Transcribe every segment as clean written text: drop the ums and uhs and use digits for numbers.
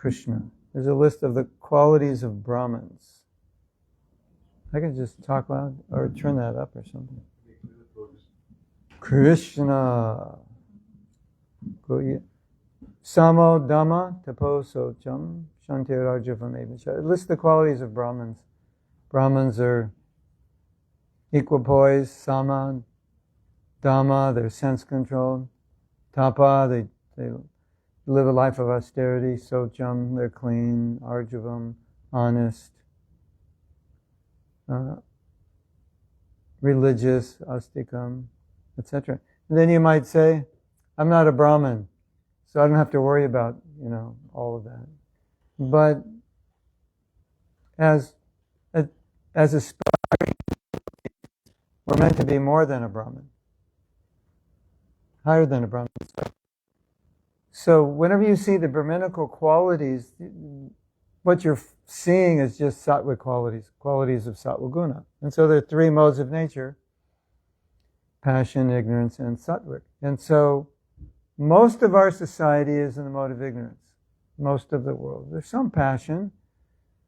Krishna. There's a list of the qualities of Brahmins. I can just talk loud or turn that up or something. Krishna. Samo Dhamma Taposo Cham Shantirajavamevacha. It lists the qualities of Brahmins. Brahmins are equipoise, Sama, Dhamma, they're sense controlled. Tapa, they live a life of austerity. Socham, they're clean. Arjavam, honest. Religious, astikam, etc. And then you might say, I'm not a Brahmin, so I don't have to worry about, all of that. But as aspiring, we're meant to be more than a Brahmin. Higher than a Brahmin. So whenever you see the Brahminical qualities, what you're seeing is just sattvic qualities of sattva guna. And so there are three modes of nature: passion, ignorance, and sattvic. And so most of our society is in the mode of ignorance. Most of the world. There's some passion,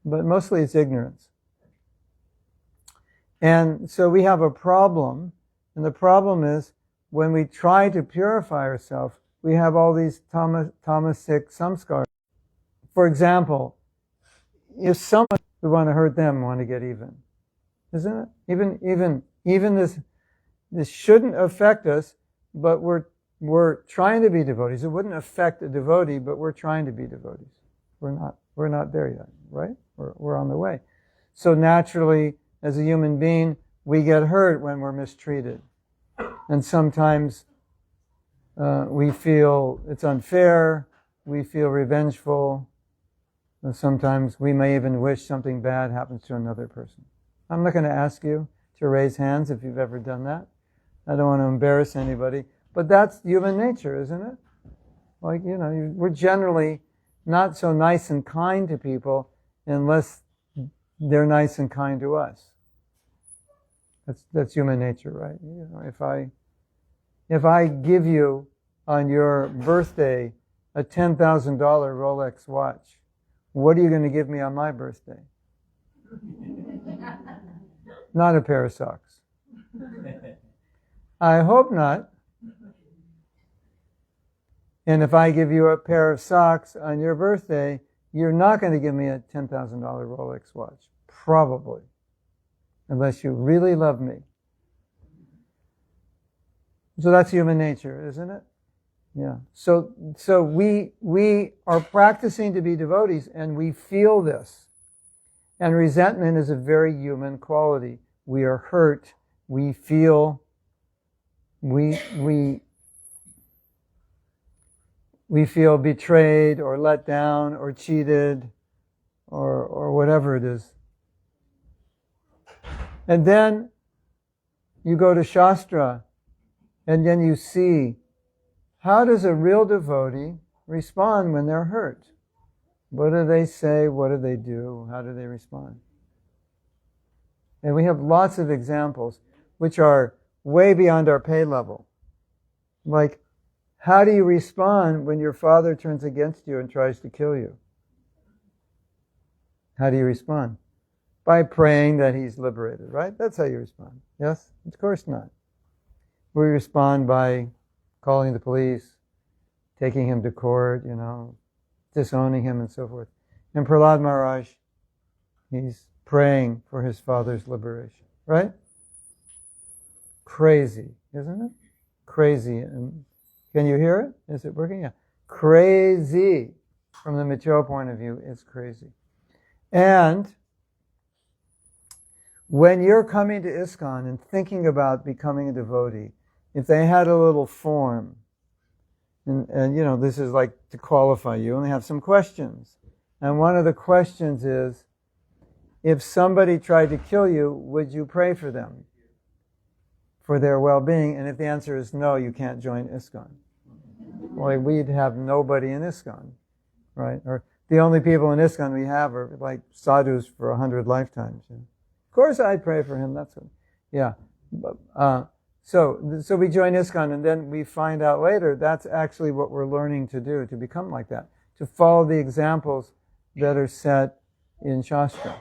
but mostly it's ignorance. And so we have a problem, and the problem is when we try to purify ourselves, we have all these tamasic samskaras. For example, if someone we want to hurt them, want to get even, isn't it? Even this shouldn't affect us, but we're trying to be devotees. It wouldn't affect a devotee, but we're trying to be devotees. We're not there yet, right? We're on the way. So naturally, as a human being, we get hurt when we're mistreated. And sometimes we feel it's unfair, we feel revengeful, and sometimes we may even wish something bad happens to another person. I'm not going to ask you to raise hands if you've ever done that. I don't want to embarrass anybody, but that's human nature, isn't it? Like, we're generally not so nice and kind to people unless they're nice and kind to us. That's human nature, right? If I give you on your birthday a $10,000 Rolex watch, what are you going to give me on my birthday? Not a pair of socks. I hope not. And if I give you a pair of socks on your birthday, you're not going to give me a $10,000 Rolex watch. Probably. Unless you really love me. So that's human nature, isn't it? Yeah. So we are practicing to be devotees, and we feel this. And resentment is a very human quality. We are hurt. We feel. We feel betrayed or let down or cheated or whatever it is. And then you go to Shastra, and then you see, how does a real devotee respond when they're hurt? What do they say? What do they do? How do they respond? And we have lots of examples which are way beyond our pay level. Like, how do you respond when your father turns against you and tries to kill you? How do you respond? By praying that he's liberated, right? That's how you respond. Yes? Of course not. We respond by calling the police, taking him to court, disowning him and so forth. And Prahlad Maharaj, he's praying for his father's liberation, right? Crazy, isn't it? Crazy. And can you hear it? Is it working? Yeah. Crazy. From the material point of view, it's crazy. And when you're coming to ISKCON and thinking about becoming a devotee, if they had a little form, and this is like to qualify you, and they have some questions. And one of the questions is, if somebody tried to kill you, would you pray for them, for their well-being? And if the answer is no, you can't join ISKCON. Well, we'd have nobody in ISKCON, right? Or the only people in ISKCON we have are like sadhus for 100 lifetimes. Of course I'd pray for him, that's what, yeah. So we join ISKCON, and then we find out later that's actually what we're learning to do, to become like that. to follow the examples that are set in Shastra.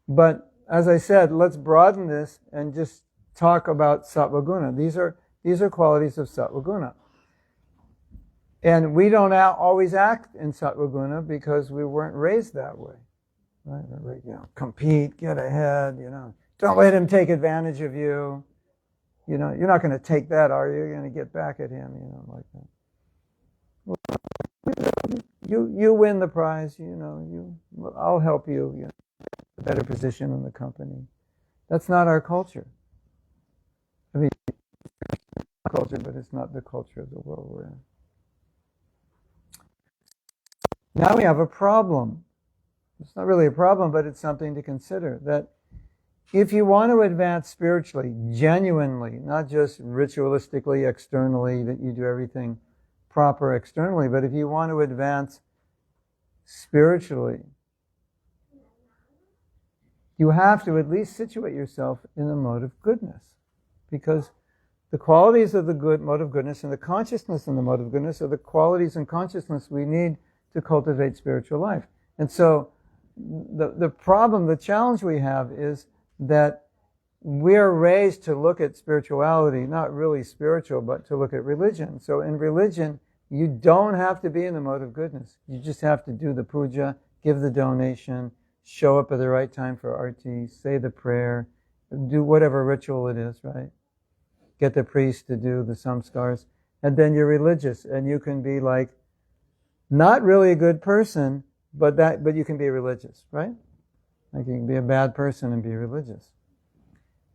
But as I said, let's broaden this and just talk about sattva guna. These are qualities of sattva guna. And we don't always act in sattva guna because we weren't raised that way. Right? Compete, get ahead, Don't let him take advantage of you. You're not going to take that, are you? You're going to get back at him, like that. You win the prize, I'll help you, a better position in the company. That's not our culture. I mean, it's our culture, but it's not the culture of the world we're in. Now we have a problem. It's not really a problem, but it's something to consider. That if you want to advance spiritually, genuinely, not just ritualistically, externally, that you do everything proper externally, but if you want to advance spiritually, you have to at least situate yourself in the mode of goodness. Because the qualities of the mode of goodness and the consciousness in the mode of goodness are the qualities and consciousness we need to cultivate spiritual life. And so the problem, the challenge we have is that we're raised to look at spirituality, not really spiritual, but to look at religion. So in religion, you don't have to be in the mode of goodness. You just have to do the puja, give the donation, show up at the right time for arti, say the prayer, do whatever ritual it is, right? Get the priest to do the samskars, and then you're religious, and you can be like, not really a good person, but you can be religious, right? Like you can be a bad person and be religious.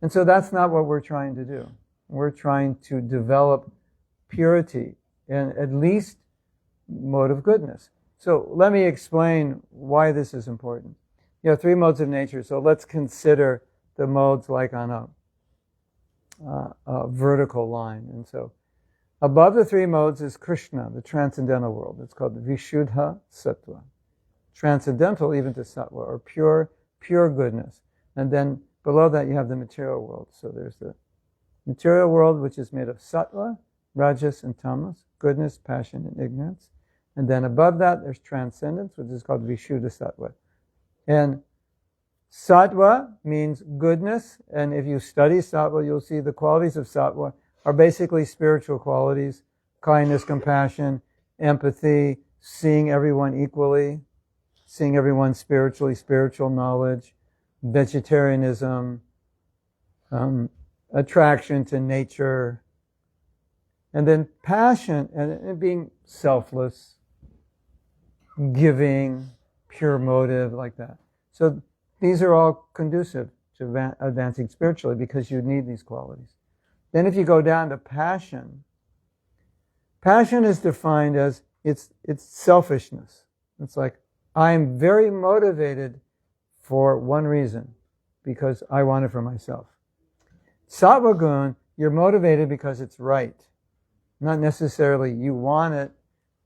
And so that's not what we're trying to do. We're trying to develop purity and at least mode of goodness. So let me explain why this is important. You have three modes of nature, so let's consider the modes like on a vertical line. And so above the three modes is Krishna, the transcendental world. It's called the Vishuddha Sattva. Transcendental even to Sattva, or pure goodness. And then below that you have the material world. So there's the material world, which is made of Sattva, Rajas, and Tamas, goodness, passion, and ignorance. And then above that there's transcendence, which is called Vishuddha Sattva. And Sattva means goodness, and if you study Sattva, you'll see the qualities of Sattva are basically spiritual qualities: kindness, compassion, empathy, seeing everyone equally, seeing everyone spiritually, spiritual knowledge, vegetarianism, attraction to nature, and then passion, and being selfless, giving, pure motive, like that. So these are all conducive to advancing spiritually because you need these qualities. Then if you go down to passion, passion is defined as it's selfishness. It's like, I'm very motivated for one reason, because I want it for myself. Sattva gun, you're motivated because it's right. Not necessarily you want it,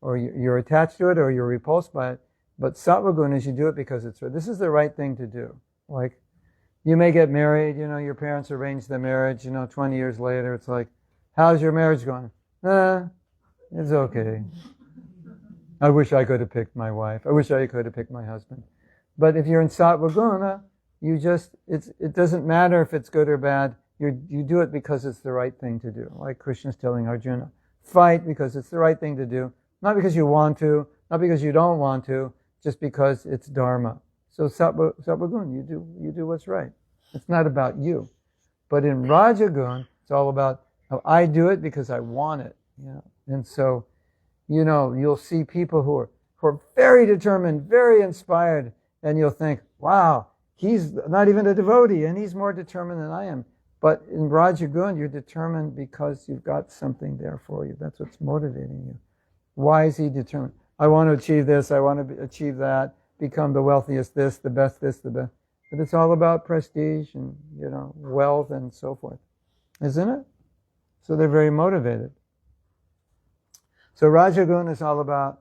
or you're attached to it, or you're repulsed by it. But sattva gun is you do it because it's right. This is the right thing to do. Like, you may get married, your parents arranged the marriage, 20 years later, it's like, how's your marriage going? It's okay. I wish I could have picked my wife. I wish I could have picked my husband. But if you're in sattva guna, it doesn't matter if it's good or bad. You do it because it's the right thing to do. Like Krishna's telling Arjuna, fight because it's the right thing to do. Not because you want to, not because you don't want to, just because it's dharma. So sattva gun, you do what's right. It's not about you. But in rajagun, it's all about, I do it because I want it. And so, you'll see people who are very determined, very inspired, and you'll think, wow, he's not even a devotee, and he's more determined than I am. But in rajagun, you're determined because you've got something there for you. That's what's motivating you. Why is he determined? I want to achieve this, I want to achieve that, become the wealthiest this, the best this, the best. But it's all about prestige and, wealth and so forth. Isn't it? So they're very motivated. So rajagun is all about,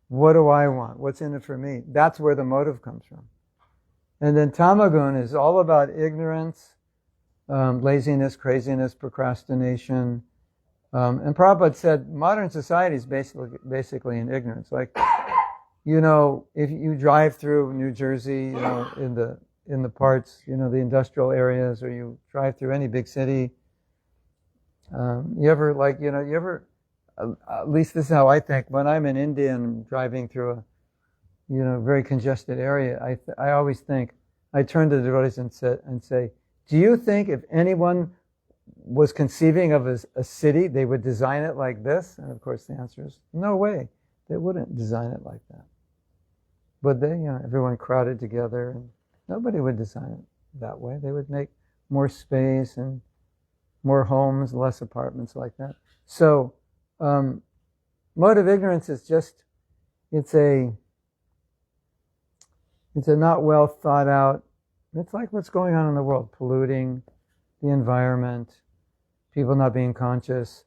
what do I want? What's in it for me? That's where the motive comes from. And then tamagun is all about ignorance, laziness, craziness, procrastination, And Prabhupada said modern society is basically in ignorance. Like, if you drive through New Jersey, in the parts, the industrial areas, or you drive through any big city, at least this is how I think. When I'm in India and driving through a, very congested area, I always think, I turn to the devotees and say, do you think if anyone was conceiving of a city, they would design it like this? And of course the answer is no way. They wouldn't design it like that. But they, everyone crowded together, and nobody would design it that way. They would make more space and more homes, less apartments like that. So, mode of ignorance is just, it's a not well thought out, it's like what's going on in the world, polluting the environment, people not being conscious,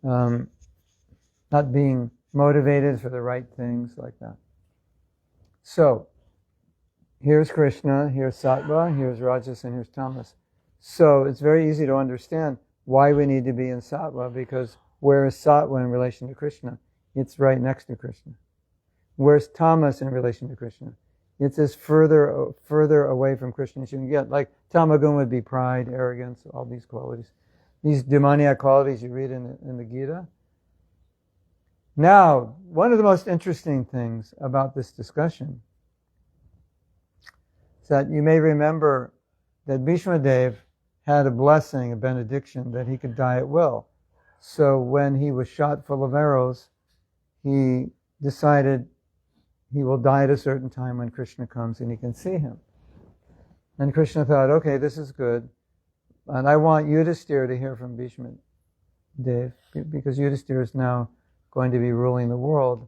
not being motivated for the right things like that. So, here's Krishna, here's Sattva, here's Rajas, and here's Tamas. So it's very easy to understand why we need to be in Sattva, because where is Sattva in relation to Krishna? It's right next to Krishna. Where's Tamas in relation to Krishna? It's as further away from Krishna as you can get. Like Tamagun would be pride, arrogance, all these qualities. These demoniac qualities you read in the Gita. Now, one of the most interesting things about this discussion is that you may remember that Bhishma Dev had a blessing, a benediction, that he could die at will. So when he was shot full of arrows, he decided he will die at a certain time when Krishna comes and he can see him. And Krishna thought, okay, this is good. And I want Yudhisthira to hear from Bhishma Dev, because Yudhisthira is now going to be ruling the world.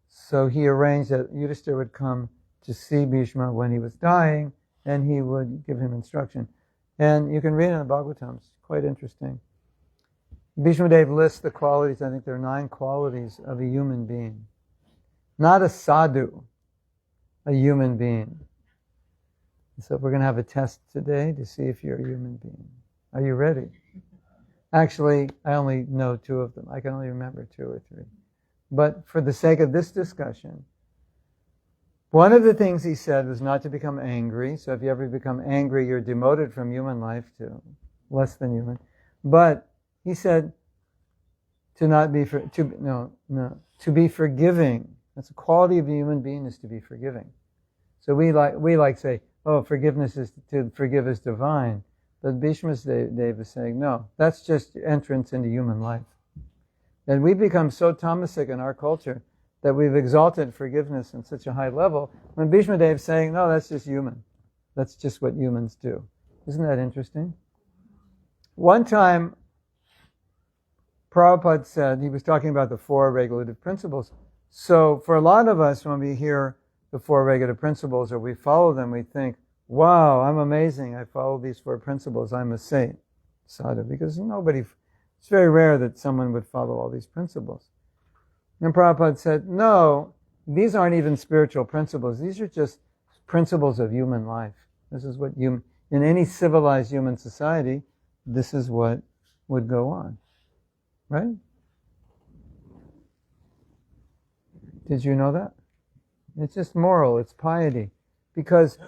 So he arranged that Yudhisthira would come to see Bhishma when he was dying, and he would give him instruction. And you can read it in the Bhagavatam. It's quite interesting. Bhishma Dev lists the qualities, I think there are 9 qualities of a human being. Not a sadhu, a human being. So we're going to have a test today to see if you're a human being. Are you ready? Actually, I only know 2 of them. I can only remember 2 or 3. But for the sake of this discussion, one of the things he said was not to become angry. So if you ever become angry, you're demoted from human life to less than human. But he said to be forgiving. That's a quality of a human being, is to be forgiving. So we like say, oh, forgiveness is to forgive is divine. But Bhishma Dev is saying, no, that's just entrance into human life. And we become so tamasic in our culture that we've exalted forgiveness in such a high level, when Bhishma Dev is saying, no, that's just human. That's just what humans do. Isn't that interesting? One time, Prabhupada said, he was talking about the 4 regulative principles. So for a lot of us, when we hear the 4 regulative principles or we follow them, we think, wow, I'm amazing. I follow these 4 principles. I'm a saint, sadhu, because it's very rare that someone would follow all these principles. And Prabhupada said, no, these aren't even spiritual principles. These are just principles of human life. This is what in any civilized human society, this is what would go on. Right? Did you know that? It's just moral, it's piety. Because,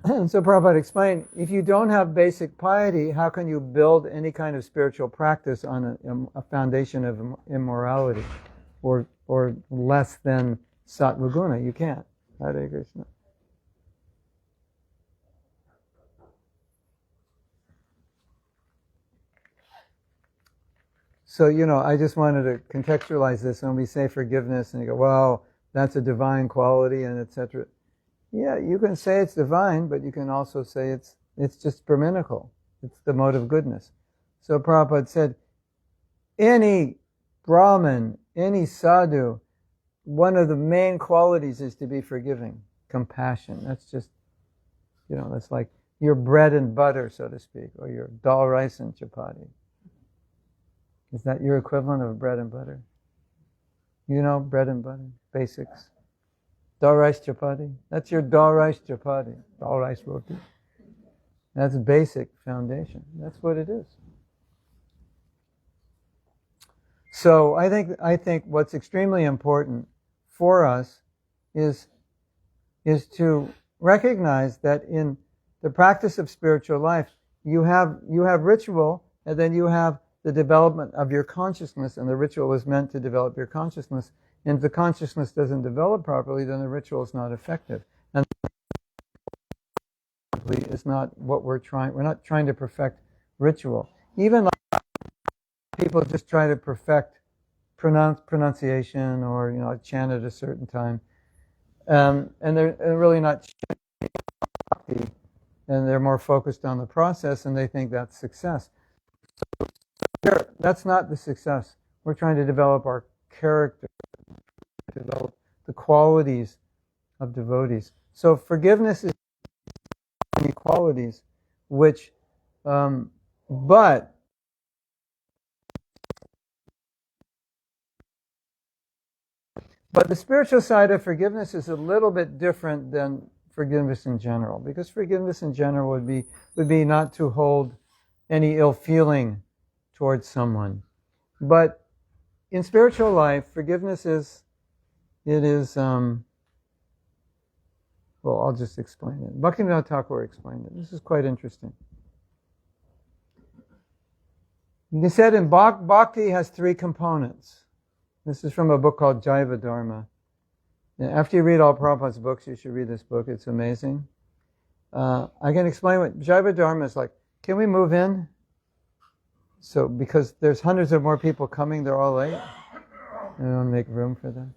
so Prabhupada explained, if you don't have basic piety, how can you build any kind of spiritual practice on a foundation of immorality or less than sattva guna? You can't. Hare Krishna. So, I just wanted to contextualize this. When we say forgiveness and you go, well, that's a divine quality and etc. Yeah, you can say it's divine, but you can also say it's just brahminical. It's the mode of goodness. So Prabhupada said, any Brahmin, any sadhu, one of the main qualities is to be forgiving, compassion. That's just, that's like your bread and butter, so to speak, or your dal rice and chapati. Is that your equivalent of bread and butter? Bread and butter, basics. Dal rice chapati. That's your dal rice chapati. Dal rice roti. That's basic foundation. That's what it is. So I think what's extremely important for us is to recognize that in the practice of spiritual life, you have ritual, and then you have the development of your consciousness, and the ritual is meant to develop your consciousness. And if the consciousness doesn't develop properly, then the ritual is not effective. And is not what we're not trying to perfect ritual. Even like people just try to perfect pronunciation or chant at a certain time. And they're really not happy, and they're more focused on the process, and they think that's success. So that's not the success. We're trying to develop our character, develop the qualities of devotees. So forgiveness is many qualities, which, but the spiritual side of forgiveness is a little bit different than forgiveness in general, because forgiveness in general would be not to hold any ill feeling towards someone. But in spiritual life, forgiveness well, I'll just explain it. Bhaktivinoda Thakur explained it. This is quite interesting. He said in Bhakti has three components. This is from a book called Jaiva Dharma. And after you read all Prabhupada's books, you should read this book. It's amazing. I can explain what Jaiva Dharma is like. Can we move in? So, because there's hundreds of more people coming, they're all late. I want to make room for them.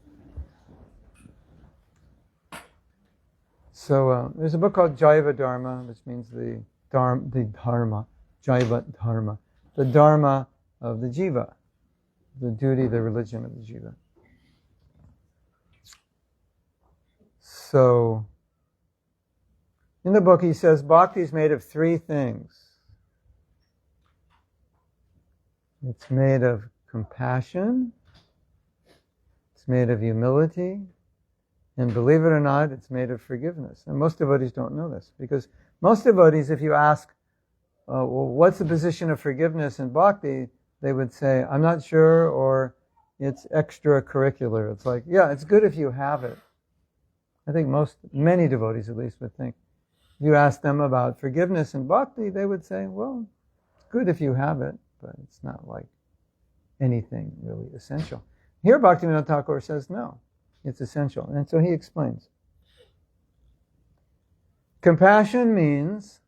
So, there's a book called Jaiva Dharma, which means the dharma, Jaiva Dharma, the dharma of the jiva, the duty, the religion of the jiva. So, in the book he says bhakti is made of three things. It's made of compassion, it's made of humility, and believe it or not, it's made of forgiveness. And most devotees don't know this, because most devotees, if you ask, well, what's the position of forgiveness in bhakti, they would say, I'm not sure, or it's extracurricular. It's like, yeah, it's good if you have it. I think many devotees at least would think. If you ask them about forgiveness in bhakti, they would say, well, it's good if you have it, but it's not like anything really essential. Here Bhaktivinoda Thakur says, no, it's essential. And so he explains. Compassion means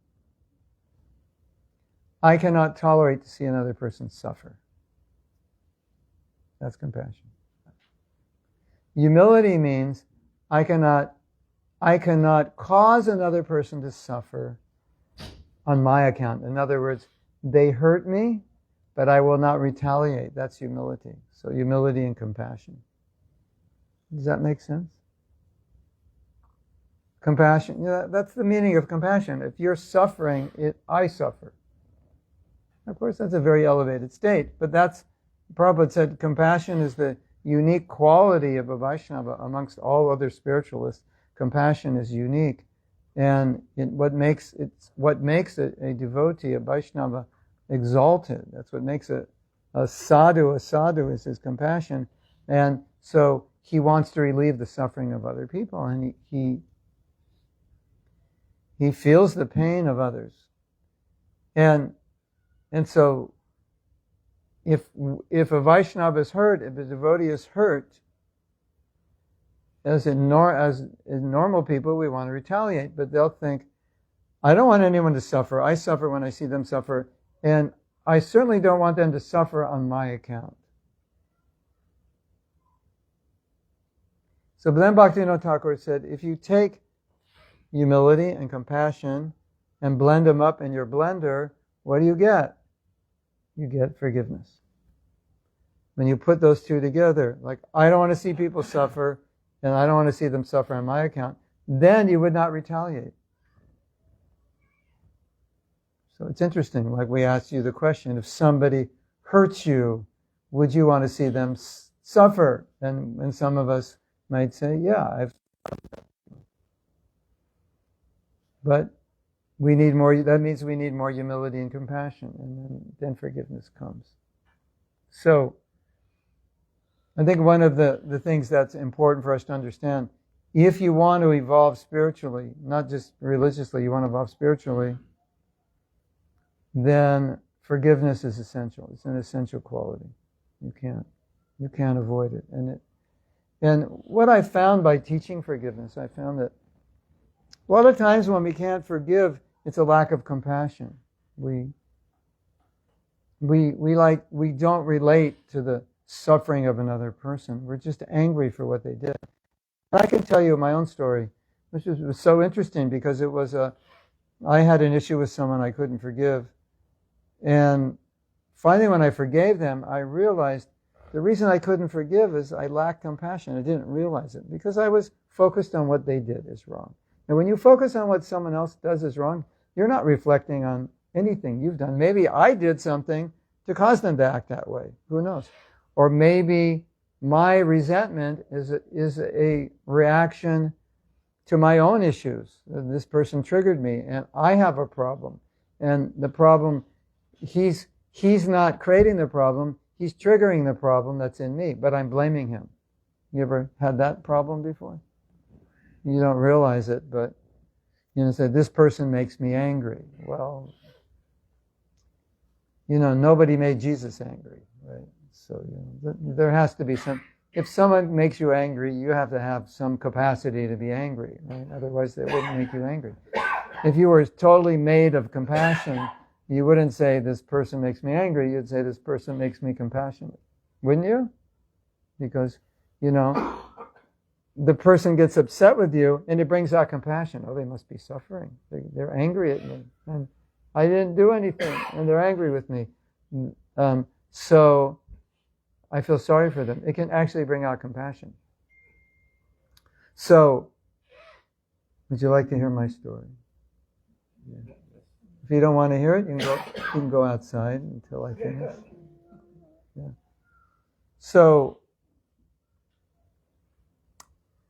I cannot tolerate to see another person suffer. That's compassion. Humility means I cannot cause another person to suffer on my account. In other words, they hurt me, but I will not retaliate. That's humility. So humility and compassion. Does that make sense? Compassion, that's the meaning of compassion. If you're suffering, I suffer. Of course, that's a very elevated state, but Prabhupada said compassion is the unique quality of a Vaishnava amongst all other spiritualists. Compassion is unique, and what makes a devotee, a Vaishnava, exalted. That's what makes a sadhu is his compassion, and so he wants to relieve the suffering of other people, and he feels the pain of others, and so if a Vaishnava is hurt, if a devotee is hurt, as in normal people, we want to retaliate, but they'll think, I don't want anyone to suffer. I suffer when I see them suffer, and I certainly don't want them to suffer on my account. So then Bhaktivinoda Thakur said, if you take humility and compassion and blend them up in your blender, what do you get? You get forgiveness. When you put those two together, like, I don't want to see people suffer, and I don't want to see them suffer on my account, then you would not retaliate. So it's interesting, like we asked you the question, if somebody hurts you, would you want to see them suffer? And some of us might say, yeah, but that means we need more humility and compassion, and then forgiveness comes. So, I think one of the things that's important for us to understand, if you want to evolve spiritually, not just religiously, you want to evolve spiritually, then forgiveness is essential. It's an essential quality. You can't avoid it. And what I found by teaching forgiveness, I found that a lot of times when we can't forgive, it's a lack of compassion. We don't relate to the suffering of another person. We're just angry for what they did. I can tell you my own story, which was so interesting because I had an issue with someone I couldn't forgive. And finally when I forgave them, I realized the reason I couldn't forgive is I lacked compassion. I didn't realize it because I was focused on what they did is wrong. And when you focus on what someone else does is wrong, you're not reflecting on anything you've done. Maybe I did something to cause them to act that way. Who knows? Or maybe my resentment is a reaction to my own issues. This person triggered me, and I have a problem. And the problem, he's not creating the problem, he's triggering the problem that's in me, but I'm blaming him. You ever had that problem before? You don't realize it, but say, this person makes me angry. Well, nobody made Jesus angry, right? So there has to be if someone makes you angry, you have to have some capacity to be angry, right? Otherwise they wouldn't make you angry. If you were totally made of compassion, you wouldn't say, this person makes me angry, you'd say, this person makes me compassionate. Wouldn't you? Because, the person gets upset with you and it brings out compassion. Oh, they must be suffering. They're angry at me. And I didn't do anything and they're angry with me. So I feel sorry for them. It can actually bring out compassion. So, would you like to hear my story? Yeah. If you don't want to hear it, you can go outside until I finish. Yeah. So,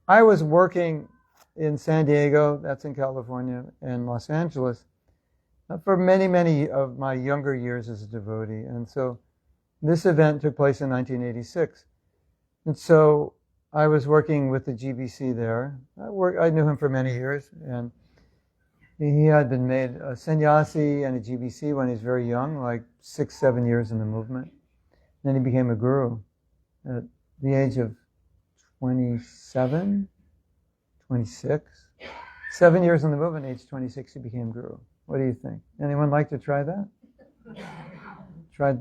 I was working in San Diego, that's in California, and Los Angeles, for many, many of my younger years as a devotee. And so this event took place in 1986. And so I was working with the GBC there. I knew him for many years, and he had been made a sannyasi and a GBC when he was very young, like 6, 7 years in the movement. Then he became a guru at the age of 26. 7 years in the movement, age 26, he became guru. What do you think? Anyone like to try that?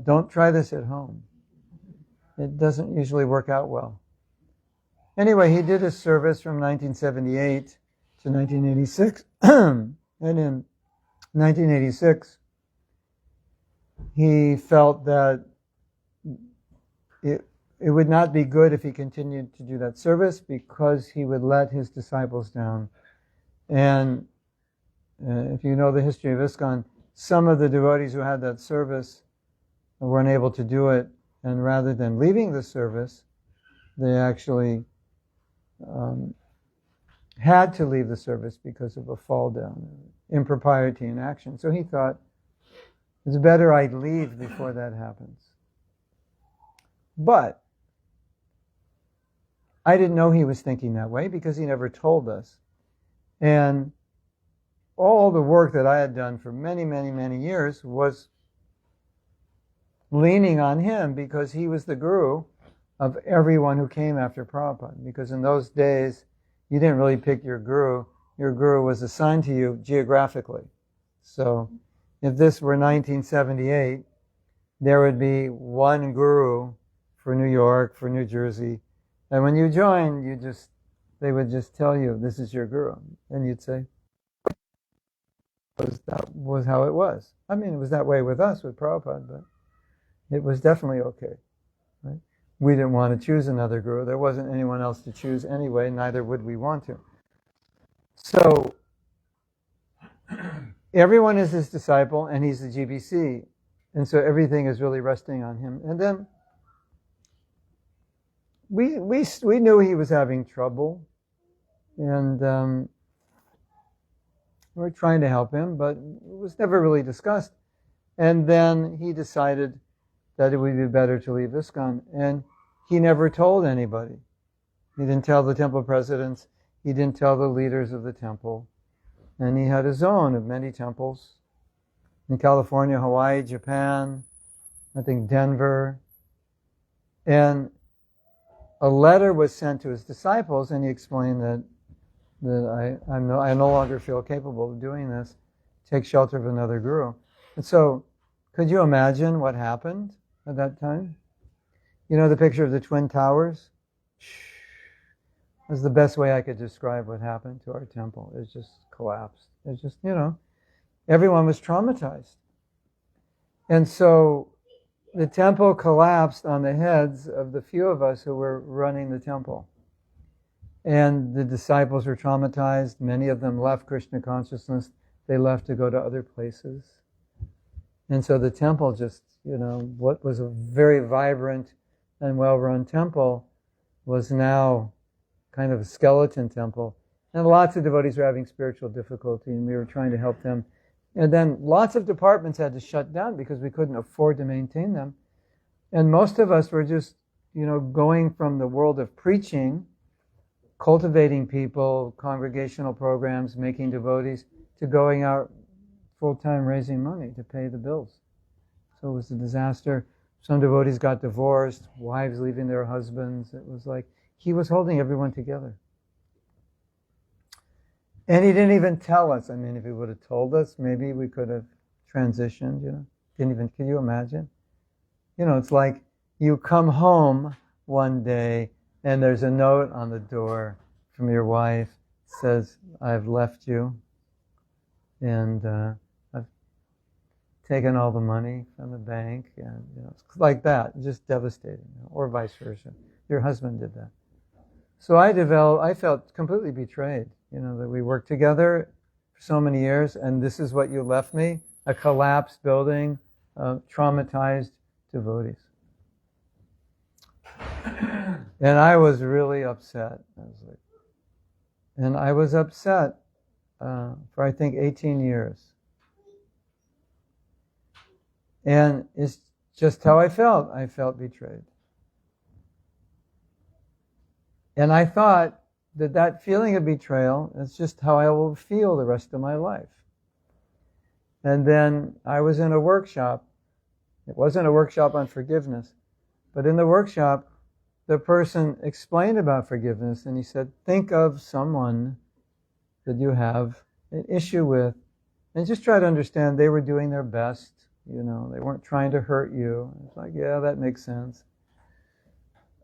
Don't try this at home. It doesn't usually work out well. Anyway, he did his service from 1978 to 1986. And in 1986, he felt that it would not be good if he continued to do that service because he would let his disciples down. And if you know the history of ISKCON, some of the devotees who had that service weren't able to do it, and rather than leaving the service, they actually had to leave the service because of a fall down, impropriety in action. So he thought, it's better I leave before that happens. But I didn't know he was thinking that way because he never told us. And all the work that I had done for many, many, many years was leaning on him because he was the guru of everyone who came after Prabhupada. Because in those days, you didn't really pick your guru. Your guru was assigned to you geographically. So if this were 1978, there would be one guru for New York, for New Jersey. And when you join, they would just tell you, this is your guru. And you'd say, that was how it was. I mean, it was that way with us, with Prabhupada, but it was definitely okay. Right? We didn't want to choose another guru. There wasn't anyone else to choose anyway, neither would we want to. So, everyone is his disciple, and he's the GBC. And so everything is really resting on him. And then we knew he was having trouble, and we were trying to help him, but it was never really discussed. And then he decided that it would be better to leave ISKCON. And he never told anybody. He didn't tell the temple presidents. He didn't tell the leaders of the temple. And he had a zone of many temples in California, Hawaii, Japan, I think Denver. And a letter was sent to his disciples, and he explained that I no longer feel capable of doing this. Take shelter of another guru. And so, could you imagine what happened at that time? You know the picture of the Twin Towers? That's the best way I could describe what happened to our temple. It just collapsed. It just, everyone was traumatized. And so the temple collapsed on the heads of the few of us who were running the temple. And the disciples were traumatized. Many of them left Krishna consciousness. They left to go to other places. And so the temple just, what was a very vibrant and well-run temple was now kind of a skeleton temple. And lots of devotees were having spiritual difficulty, and we were trying to help them. And then lots of departments had to shut down because we couldn't afford to maintain them. And most of us were just, going from the world of preaching, cultivating people, congregational programs, making devotees, to going out full-time raising money to pay the bills. So it was a disaster. Some devotees got divorced, wives leaving their husbands. It was like he was holding everyone together. And he didn't even tell us. I mean, if he would have told us, maybe we could have transitioned, can you imagine? It's like you come home one day and there's a note on the door from your wife that says, I've left you and I've taken all the money from the bank, and it's like that, just devastating, or vice versa. Your husband did that. So I felt completely betrayed, that we worked together for so many years, and this is what you left me, a collapsed building, traumatized devotees. And I was really upset. I was upset for I think 18 years. And it's just how I felt. I felt betrayed. And I thought that feeling of betrayal is just how I will feel the rest of my life. And then I was in a workshop. It wasn't a workshop on forgiveness, but in the workshop, the person explained about forgiveness, and he said, think of someone that you have an issue with, and just try to understand they were doing their best. They weren't trying to hurt you. It's like, yeah, that makes sense.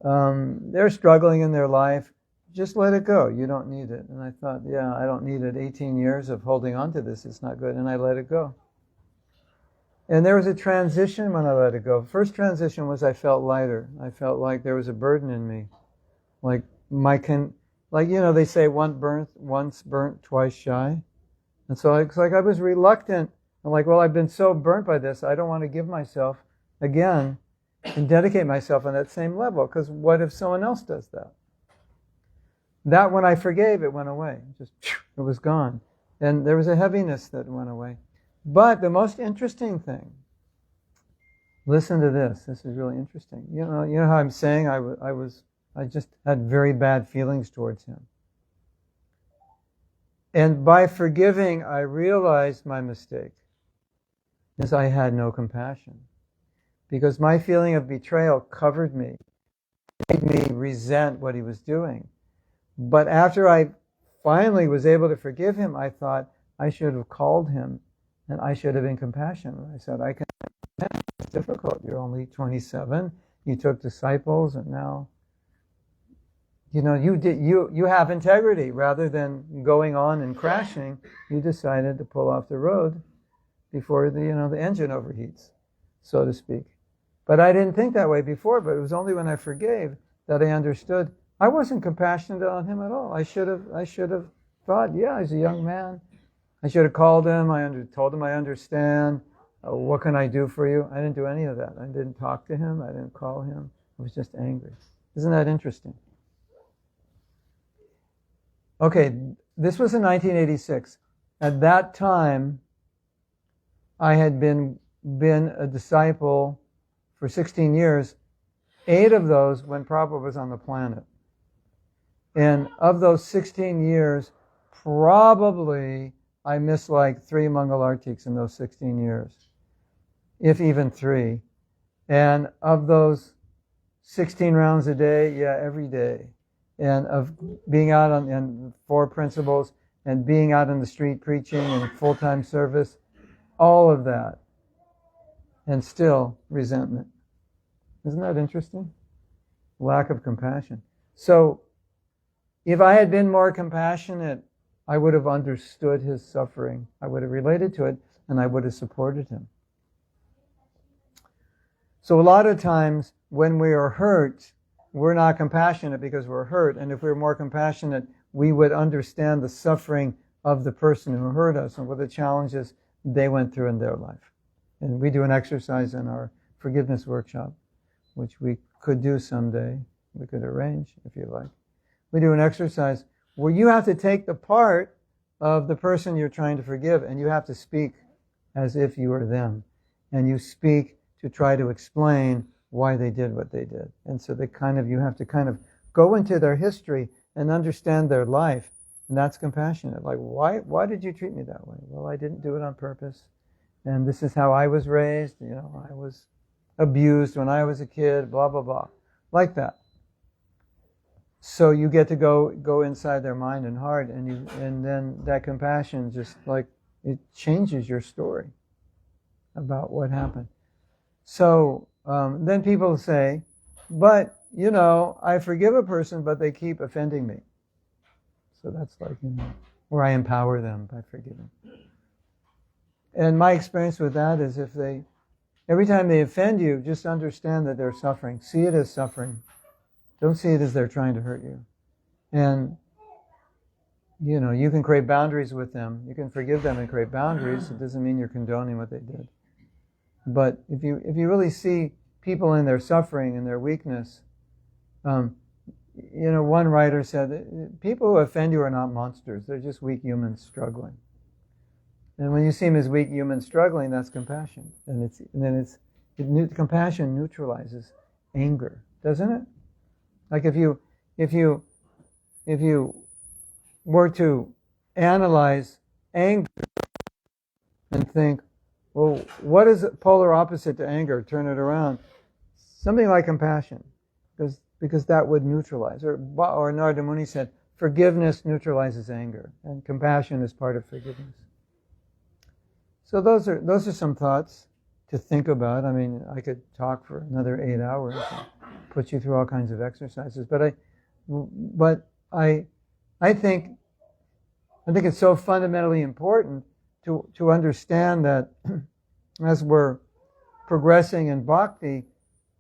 They're struggling in their life. Just let it go. You don't need it. And I thought, yeah, I don't need it. 18 years of holding on to this. It's not good. And I let it go. And there was a transition when I let it go. First transition was I felt lighter. I felt like there was a burden in me. They say once burnt, twice shy. And so it's like I was reluctant. I'm like, well, I've been so burnt by this, I don't want to give myself again and dedicate myself on that same level, because what if someone else does that? That when I forgave, it went away. It was gone. And there was a heaviness that went away. But the most interesting thing, listen to this. This is really interesting. You know how I'm saying I just had very bad feelings towards him. And by forgiving, I realized my mistake, is I had no compassion. Because my feeling of betrayal covered me, made me resent what he was doing. But after I finally was able to forgive him, I thought I should have called him and I should have been compassionate. I said, I can understand, it's difficult. You're only 27. You took disciples, and now, you have integrity. Rather than going on and crashing, you decided to pull off the road before the engine overheats, so to speak. But I didn't think that way before, but it was only when I forgave that I understood I wasn't compassionate on him at all. I should have thought, yeah, he's a young man. I should have called him. Told him I understand. What can I do for you? I didn't do any of that. I didn't talk to him. I didn't call him. I was just angry. Isn't that interesting? Okay, this was in 1986. At that time, I had been a disciple for 16 years, 8 of those when Prabhupada was on the planet. And of those 16 years, probably I missed like 3 Mangalartiks in those 16 years, if even 3. And of those 16 rounds a day, yeah, every day. And of being out on 4 principles and being out in the street preaching and full-time service, all of that. And still resentment. Isn't that interesting? Lack of compassion. So, if I had been more compassionate, I would have understood his suffering. I would have related to it, and I would have supported him. So a lot of times, when we are hurt, we're not compassionate because we're hurt. And if we were more compassionate, we would understand the suffering of the person who hurt us and what the challenges they went through in their life. And we do an exercise in our forgiveness workshop, which we could do someday. We could arrange, if you like. We do an exercise where you have to take the part of the person you're trying to forgive, and you have to speak as if you were them. And you speak to try to explain why they did what they did. And so you have to kind of go into their history and understand their life. And that's compassionate. Like, why did you treat me that way? Well, I didn't do it on purpose. And this is how I was raised. I was abused when I was a kid, blah, blah, blah. Like that. So you get to go inside their mind and heart, and then that compassion just like, it changes your story about what happened. So then people say, but, I forgive a person, but they keep offending me. So that's like, where I empower them by forgiving. And my experience with that is every time they offend you, just understand that they're suffering. See it as suffering. Don't see it as they're trying to hurt you. And, you can create boundaries with them. You can forgive them and create boundaries. It doesn't mean you're condoning what they did. But if you really see people in their suffering and their weakness, one writer said that people who offend you are not monsters. They're just weak humans struggling. And when you see them as weak humans struggling, that's compassion. Compassion neutralizes anger, doesn't it? Like if you were to analyze anger and think, well, what is the polar opposite to anger? Turn it around. Something like compassion, because that would neutralize. Or Narada Muni said, forgiveness neutralizes anger, and compassion is part of forgiveness. So those are some thoughts to think about. I mean, I could talk for another 8 hours and put you through all kinds of exercises, but I think it's so fundamentally important to understand that as we're progressing in bhakti,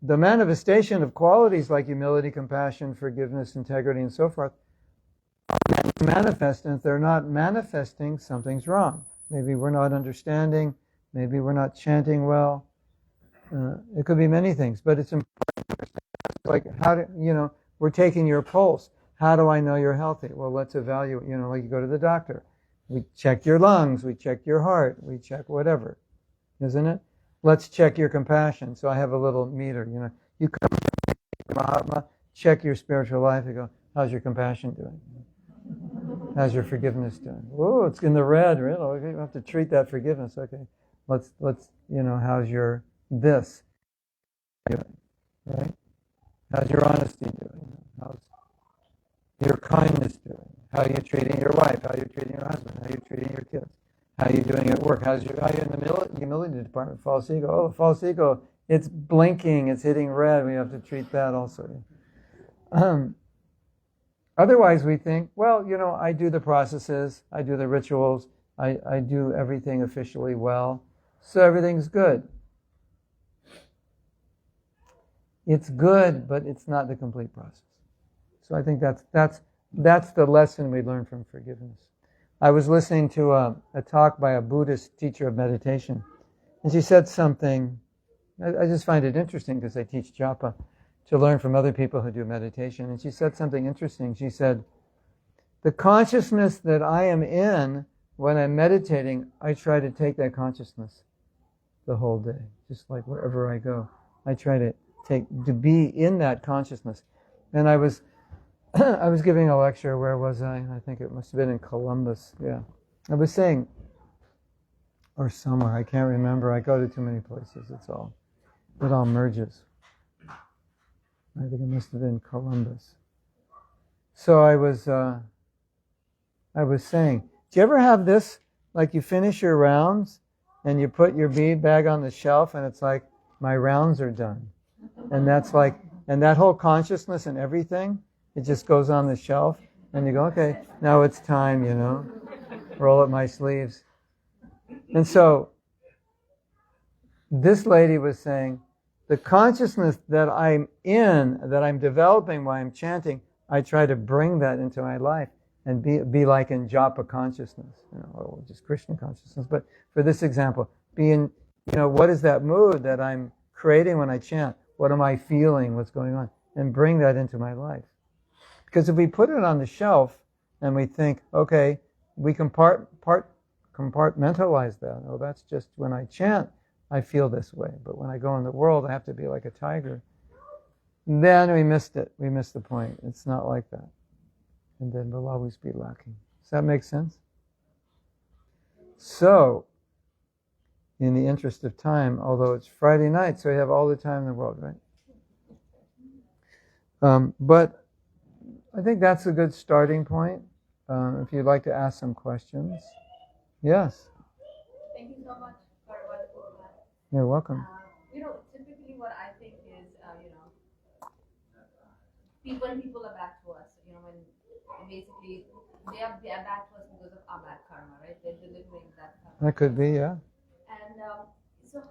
the manifestation of qualities like humility, compassion, forgiveness, integrity, and so forth manifest, and if they're not manifesting, something's wrong. Maybe we're not understanding, maybe we're not chanting well. It could be many things, but it's important. Like we're taking your pulse. How do I know you're healthy? Well, let's evaluate, like you go to the doctor. We check your lungs, we check your heart, we check whatever, isn't it? Let's check your compassion. So I have a little meter, you come to Mahatma, check your spiritual life, you go, how's your compassion doing? How's your forgiveness doing? Oh, it's in the red, really. Okay, we have to treat that forgiveness. Okay, let's how's your this doing, right? How's your honesty doing? How's your kindness doing? How are you treating your wife? How are you treating your husband? How are you treating your kids? How are you doing at work? How are you in the humility department? False ego. Oh, false ego. It's blinking. It's hitting red. We have to treat that also. Otherwise, we think, well, I do the processes. I do the rituals. I do everything officially well. So everything's good. It's good, but it's not the complete process. So I think that's the lesson we learn from forgiveness. I was listening to a talk by a Buddhist teacher of meditation, and she said something. I just find it interesting because I teach japa, to learn from other people who do meditation. And she said something interesting. She said, the consciousness that I am in when I'm meditating, I try to take that consciousness the whole day, just like wherever I go. I try to to be in that consciousness. And I was I was giving a lecture. Where was I? I think it must have been in Columbus. Yeah, I was saying, or somewhere, I can't remember. I go to too many places. It all merges. I think it must have been Columbus. So I was saying, do you ever have this? Like you finish your rounds, and you put your bead bag on the shelf, and it's like, my rounds are done. And that's like, and that whole consciousness and everything, it just goes on the shelf, and you go, okay, now it's time, roll up my sleeves. And so, this lady was saying, the consciousness that I'm in, that I'm developing while I'm chanting, I try to bring that into my life and be like in japa consciousness, or just Krishna consciousness. But for this example, be in, what is that mood that I'm creating when I chant? What am I feeling? What's going on? And bring that into my life. Because if we put it on the shelf and we think, okay, we compartmentalize that. Oh, that's just when I chant, I feel this way. But when I go in the world, I have to be like a tiger. And then we missed it. We missed the point. It's not like that. And then we'll always be lacking. Does that make sense? So, in the interest of time, although it's Friday night, so we have all the time in the world, right? But I think that's a good starting point. If you'd like to ask some questions. Yes? Thank you so much for a wonderful class. You're welcome. Typically what I think is, when people are back to us, when basically they are back to us because of our bad karma, right? They're delivering that karma. That could be, yeah. And so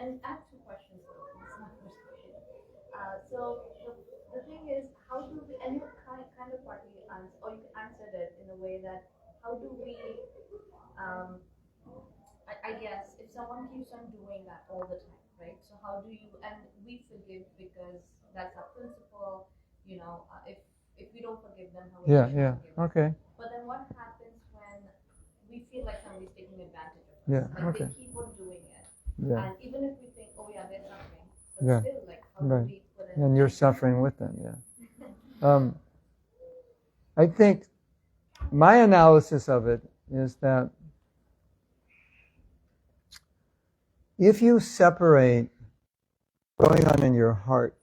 and I have two questions though. This is my first question. So the thing is, how do we, and you kind of partly answered, or you answered it in a way that, how do we, I guess, if someone keeps on doing that all the time, right? So how do you, and we forgive because that's our principle, if we don't forgive them, how we forgive them? Okay. But then what happens when we feel like somebody's taking advantage of us? Yeah, like okay. they keep on doing it. Yeah. And even if we think, oh yeah, they're suffering, but Yeah. still, like, how Right. do we put it? And you're suffering with them, yeah. I think my analysis of it is that if you separate what's going on in your heart,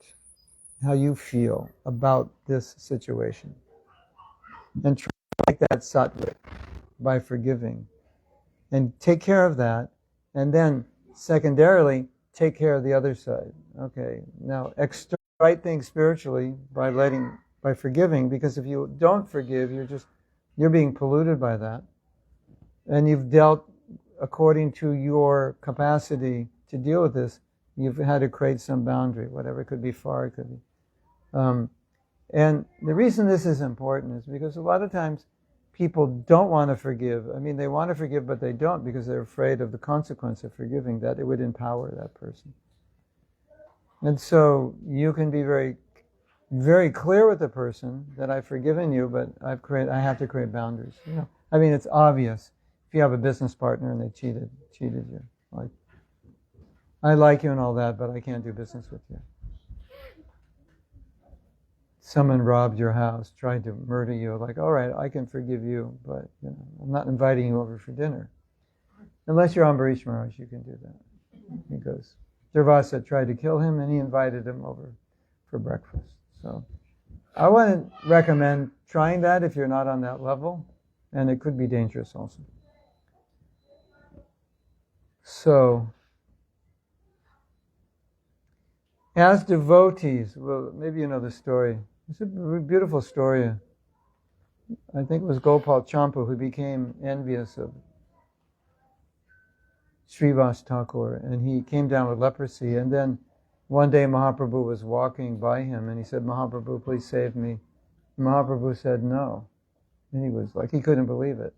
how you feel about this situation, and try to make that sattvic by forgiving, and take care of that, and then secondarily take care of the other side. Okay, now external right things spiritually by forgiving, because if you don't forgive, you're being polluted by that, and you've dealt according to your capacity to deal with this. You've had to create some boundary, whatever. It could be far, it could be. And the reason this is important is because a lot of times people don't want to forgive. I mean, they want to forgive, but they don't because they're afraid of the consequence of forgiving, that it would empower that person. And so you can be very, very clear with the person that I've forgiven you, but I have to create boundaries. I mean, it's obvious. If you have a business partner and they cheated you, like, I like you and all that, but I can't do business with you. Someone robbed your house, tried to murder you, like, all right, I can forgive you, but I'm not inviting you over for dinner. Unless you're Ambarish Maharaj, you can do that. Because Durvasa tried to kill him and he invited him over for breakfast. So I wouldn't recommend trying that if you're not on that level, and it could be dangerous also. So, as devotees, well, maybe you know the story. It's a beautiful story. I think it was Gopal Champu who became envious of Srivas Thakur, and he came down with leprosy. And then one day Mahaprabhu was walking by him, and he said, "Mahaprabhu, please save me." Mahaprabhu said no. And he was like, he couldn't believe it.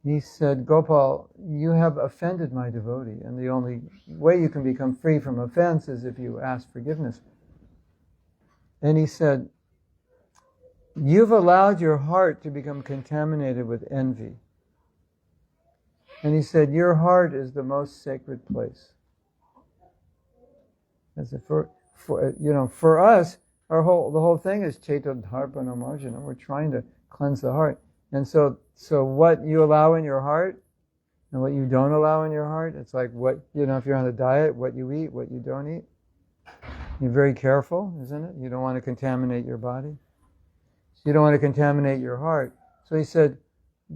He said, "Gopal, you have offended my devotee, and the only way you can become free from offense is if you ask forgiveness." And he said, "You've allowed your heart to become contaminated with envy." And he said, "Your heart is the most sacred place." As if for us, the whole thing is Chaitanya Dharpana Marjana. We're trying to cleanse the heart. And so what you allow in your heart and what you don't allow in your heart, it's like if you're on a diet, what you eat, what you don't eat. You're very careful, isn't it? You don't want to contaminate your body. You don't want to contaminate your heart. So he said,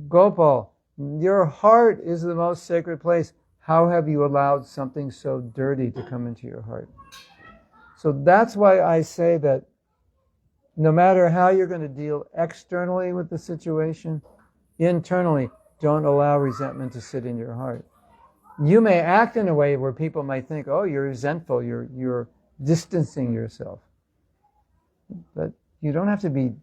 Gopal, your heart is the most sacred place. How have you allowed something so dirty to come into your heart? So that's why I say that no matter how you're going to deal externally with the situation, internally, don't allow resentment to sit in your heart. You may act in a way where people might think, oh, you're resentful, you're distancing yourself. But you don't have to be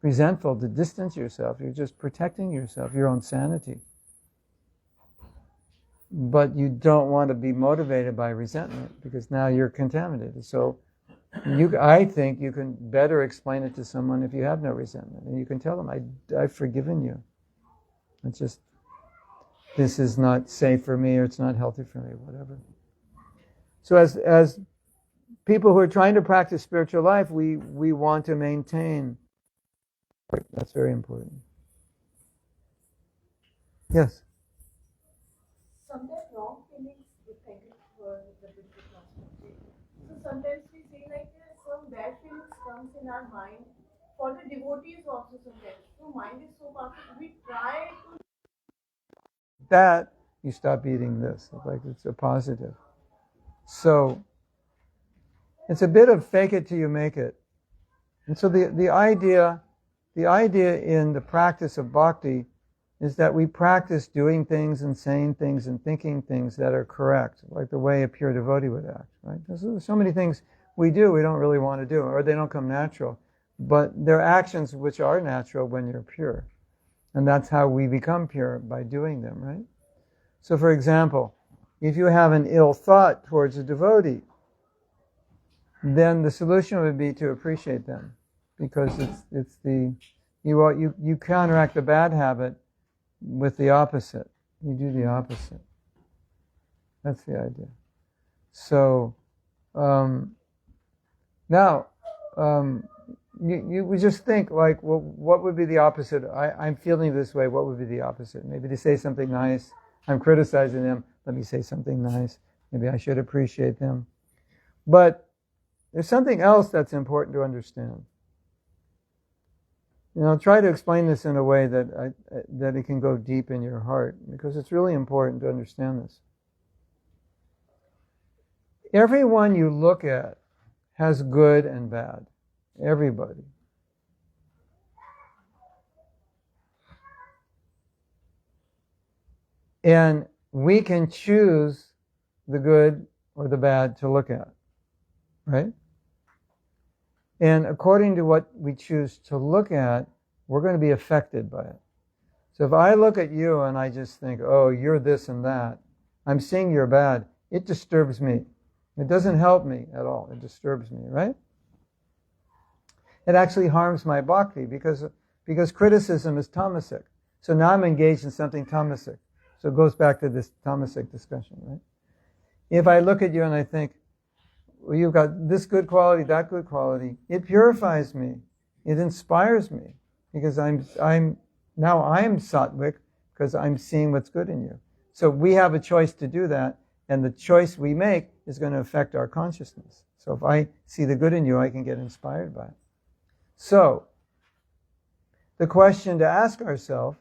resentful to distance yourself. You're just protecting yourself, your own sanity. But you don't want to be motivated by resentment because now you're contaminated. So I think you can better explain it to someone if you have no resentment. And you can tell them, I've forgiven you. It's just, this is not safe for me, or it's not healthy for me, whatever. So as people who are trying to practice spiritual life, we want to maintain. That's very important. Yes? Sometimes wrong feelings we think were the basic constructive. So sometimes we feel like some bad feelings comes in our mind. For the devotees also sometimes. So mind is so powerful. We try to that, you stop eating this. Like it's a positive. So it's a bit of fake it till you make it. And so the idea in the practice of bhakti is that we practice doing things and saying things and thinking things that are correct, like the way a pure devotee would act, right? There's so many things we do we don't really want to do, or they don't come natural. But they're actions which are natural when you're pure. And that's how we become pure, by doing them, right? So for example, if you have an ill thought towards a devotee, then the solution would be to appreciate them. Because you counteract the bad habit with the opposite. You do the opposite. That's the idea. So now we just think like, well, what would be the opposite? I'm feeling this way. What would be the opposite? Maybe to say something nice. I'm criticizing them. Let me say something nice. Maybe I should appreciate them. But there's something else that's important to understand. I'll try to explain this in a way that it can go deep in your heart, because it's really important to understand this. Everyone you look at has good and bad. Everybody. And we can choose the good or the bad to look at, right? And according to what we choose to look at, we're going to be affected by it. So if I look at you and I just think, oh, you're this and that, I'm seeing you're bad, it disturbs me. It doesn't help me at all. It disturbs me, right? It actually harms my bhakti because criticism is tamasic. So now I'm engaged in something tamasic. So it goes back to this tamasic discussion, right? If I look at you and I think, well, you've got this good quality, that good quality, it purifies me. It inspires me because I'm sattvic because I'm seeing what's good in you. So we have a choice to do that, and the choice we make is going to affect our consciousness. So if I see the good in you, I can get inspired by it. So the question to ask ourselves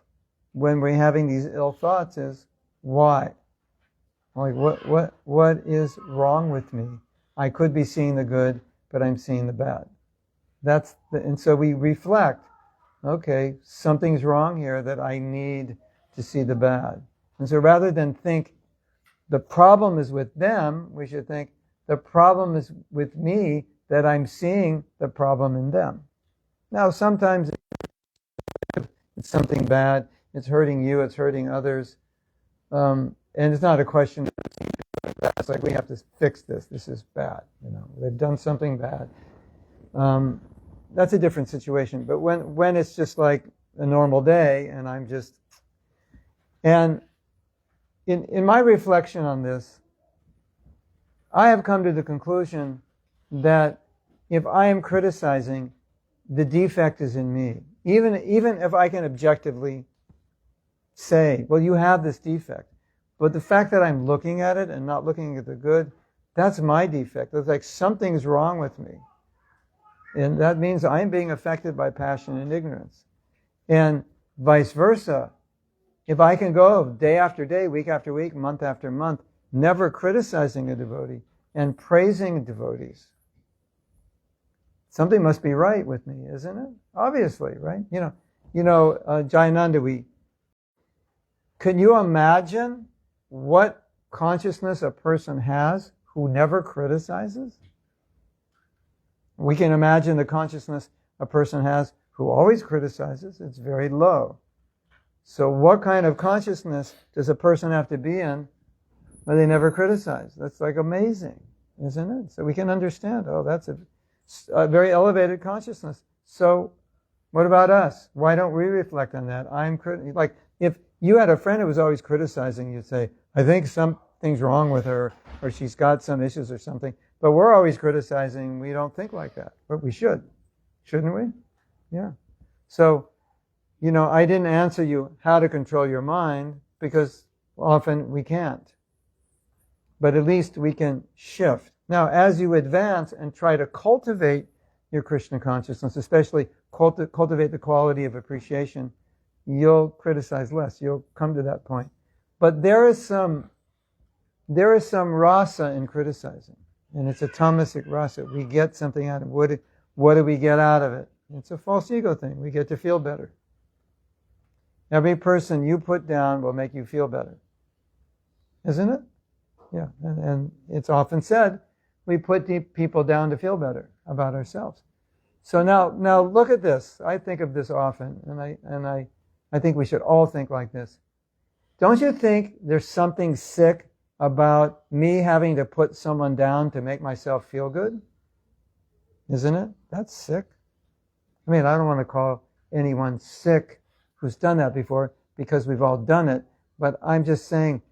when we're having these ill thoughts is, why? Like, what is wrong with me? I could be seeing the good, but I'm seeing the bad. And so we reflect, okay, something's wrong here that I need to see the bad. And so rather than think the problem is with them, we should think the problem is with me, that I'm seeing the problem in them. Now, sometimes it's something bad, it's hurting you, it's hurting others, and it's not a question of it's like we have to fix this. This is bad. They've done something bad. That's a different situation. But when it's just like a normal day, and I'm just, and in my reflection on this, I have come to the conclusion that if I am criticizing, the defect is in me. Even if I can objectively say, well, you have this defect. But the fact that I'm looking at it and not looking at the good, that's my defect. It's like something's wrong with me. And that means I'm being affected by passion and ignorance. And vice versa. If I can go day after day, week after week, month after month, never criticizing a devotee and praising devotees, something must be right with me, isn't it? Obviously, right? Jayananda, can you imagine what consciousness a person has who never criticizes? We can imagine the consciousness a person has who always criticizes. It's very low. So what kind of consciousness does a person have to be in where they never criticize? That's like amazing, isn't it? So we can understand, that's a very elevated consciousness. So what about us? Why don't we reflect on that? Like if you had a friend who was always criticizing, you'd say, I think something's wrong with her, or she's got some issues or something. But we're always criticizing. We don't think like that. But we should. Shouldn't we? Yeah. So, I didn't answer you how to control your mind because often we can't. But at least we can shift. Now, as you advance and try to cultivate your Krishna consciousness, especially cultivate the quality of appreciation, you'll criticize less. You'll come to that point. But there is some rasa in criticizing. And it's a tamasic rasa. We get something out of it. What do we get out of it? It's a false ego thing. We get to feel better. Every person you put down will make you feel better. Isn't it? Yeah. And it's often said, we put people down to feel better about ourselves. So now look at this. I think of this often, and I think we should all think like this. Don't you think there's something sick about me having to put someone down to make myself feel good? Isn't it? That's sick. I don't want to call anyone sick who's done that before, because we've all done it, but I'm just saying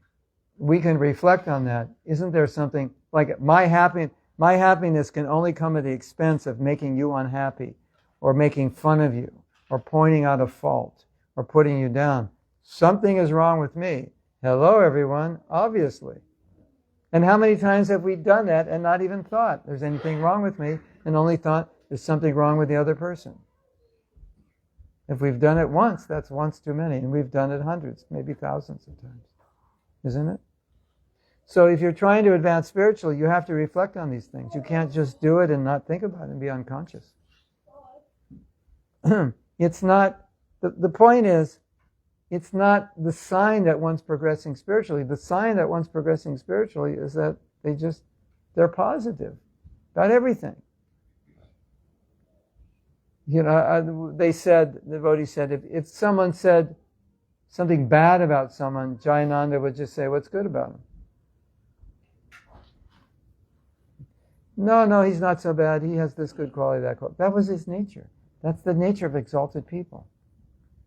we can reflect on that. Isn't there something like my happiness can only come at the expense of making you unhappy, or making fun of you, or pointing out a fault, or putting you down. Something is wrong with me. Hello, everyone, obviously. And how many times have we done that and not even thought there's anything wrong with me, and only thought there's something wrong with the other person? If we've done it once, that's once too many. And we've done it hundreds, maybe thousands of times. Isn't it? So if you're trying to advance spiritually, you have to reflect on these things. You can't just do it and not think about it and be unconscious. It's not, the point is, it's not the sign that one's progressing spiritually. The sign that one's progressing spiritually is that they're positive about everything. The devotee said, if someone said something bad about someone, Jayananda would just say, what's good about him? No, he's not so bad. He has this good quality, that quality. That was his nature. That's the nature of exalted people.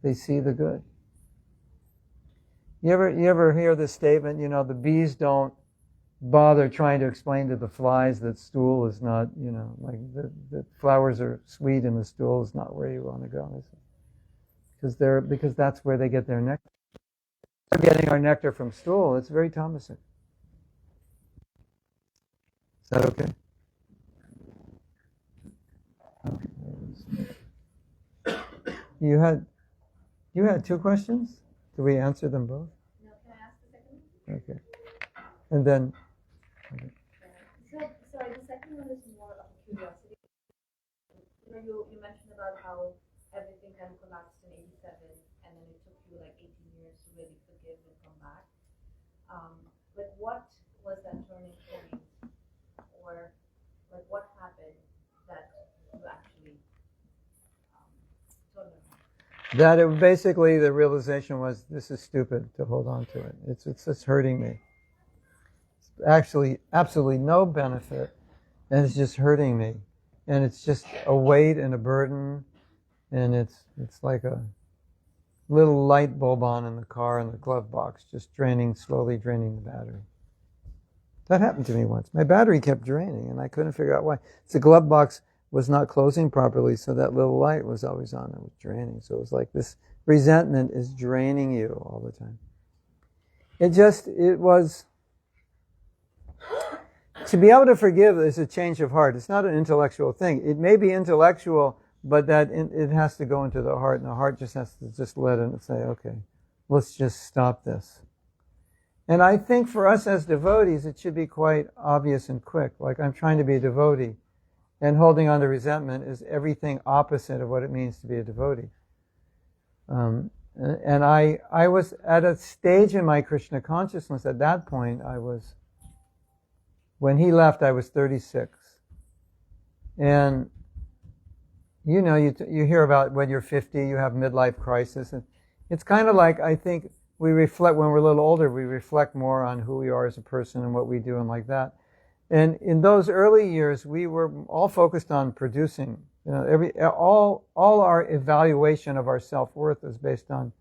They see the good. You ever hear this statement, the bees don't bother trying to explain to the flies that stool is not, like the flowers are sweet and the stool is not where you want to go. Because that's where they get their nectar. We're getting our nectar from stool. It's very tamasic. Is that okay? You had two questions? Do we answer them both? No, can I ask the second one? Okay. And then... Okay. So, sorry, the second one is more of a curiosity. You mentioned about how everything kind of collapsed in 87, and then it took you like 18 years to really forgive and come back. What was that turning point? Or what happened that you actually turned around? That it basically, the realization was, this is stupid to hold on to it. It's just hurting me. It's actually absolutely no benefit, and it's just hurting me. And it's just a weight and a burden, and it's like a little light bulb on in the car in the glove box, just slowly draining the battery. That happened to me once. My battery kept draining, and I couldn't figure out why. The glove box was not closing properly, so that little light was always on. It was draining. So it was like this resentment is draining you all the time. It was, to be able to forgive is a change of heart. It's not an intellectual thing. It may be intellectual, but it has to go into the heart, and the heart just has to just let it and say, okay, let's just stop this. And I think for us as devotees, it should be quite obvious and quick. Like, I'm trying to be a devotee, and holding on to resentment is everything opposite of what it means to be a devotee. And I was at a stage in my Krishna consciousness at that point. When he left, I was 36. And, you know, you hear about when you're 50, you have midlife crisis. And it's kind of like, I think, we reflect, when we're a little older, we reflect more on who we are as a person and what we do and like that. And in those early years, we were all focused on producing. You know, all our evaluation of our self-worth was based on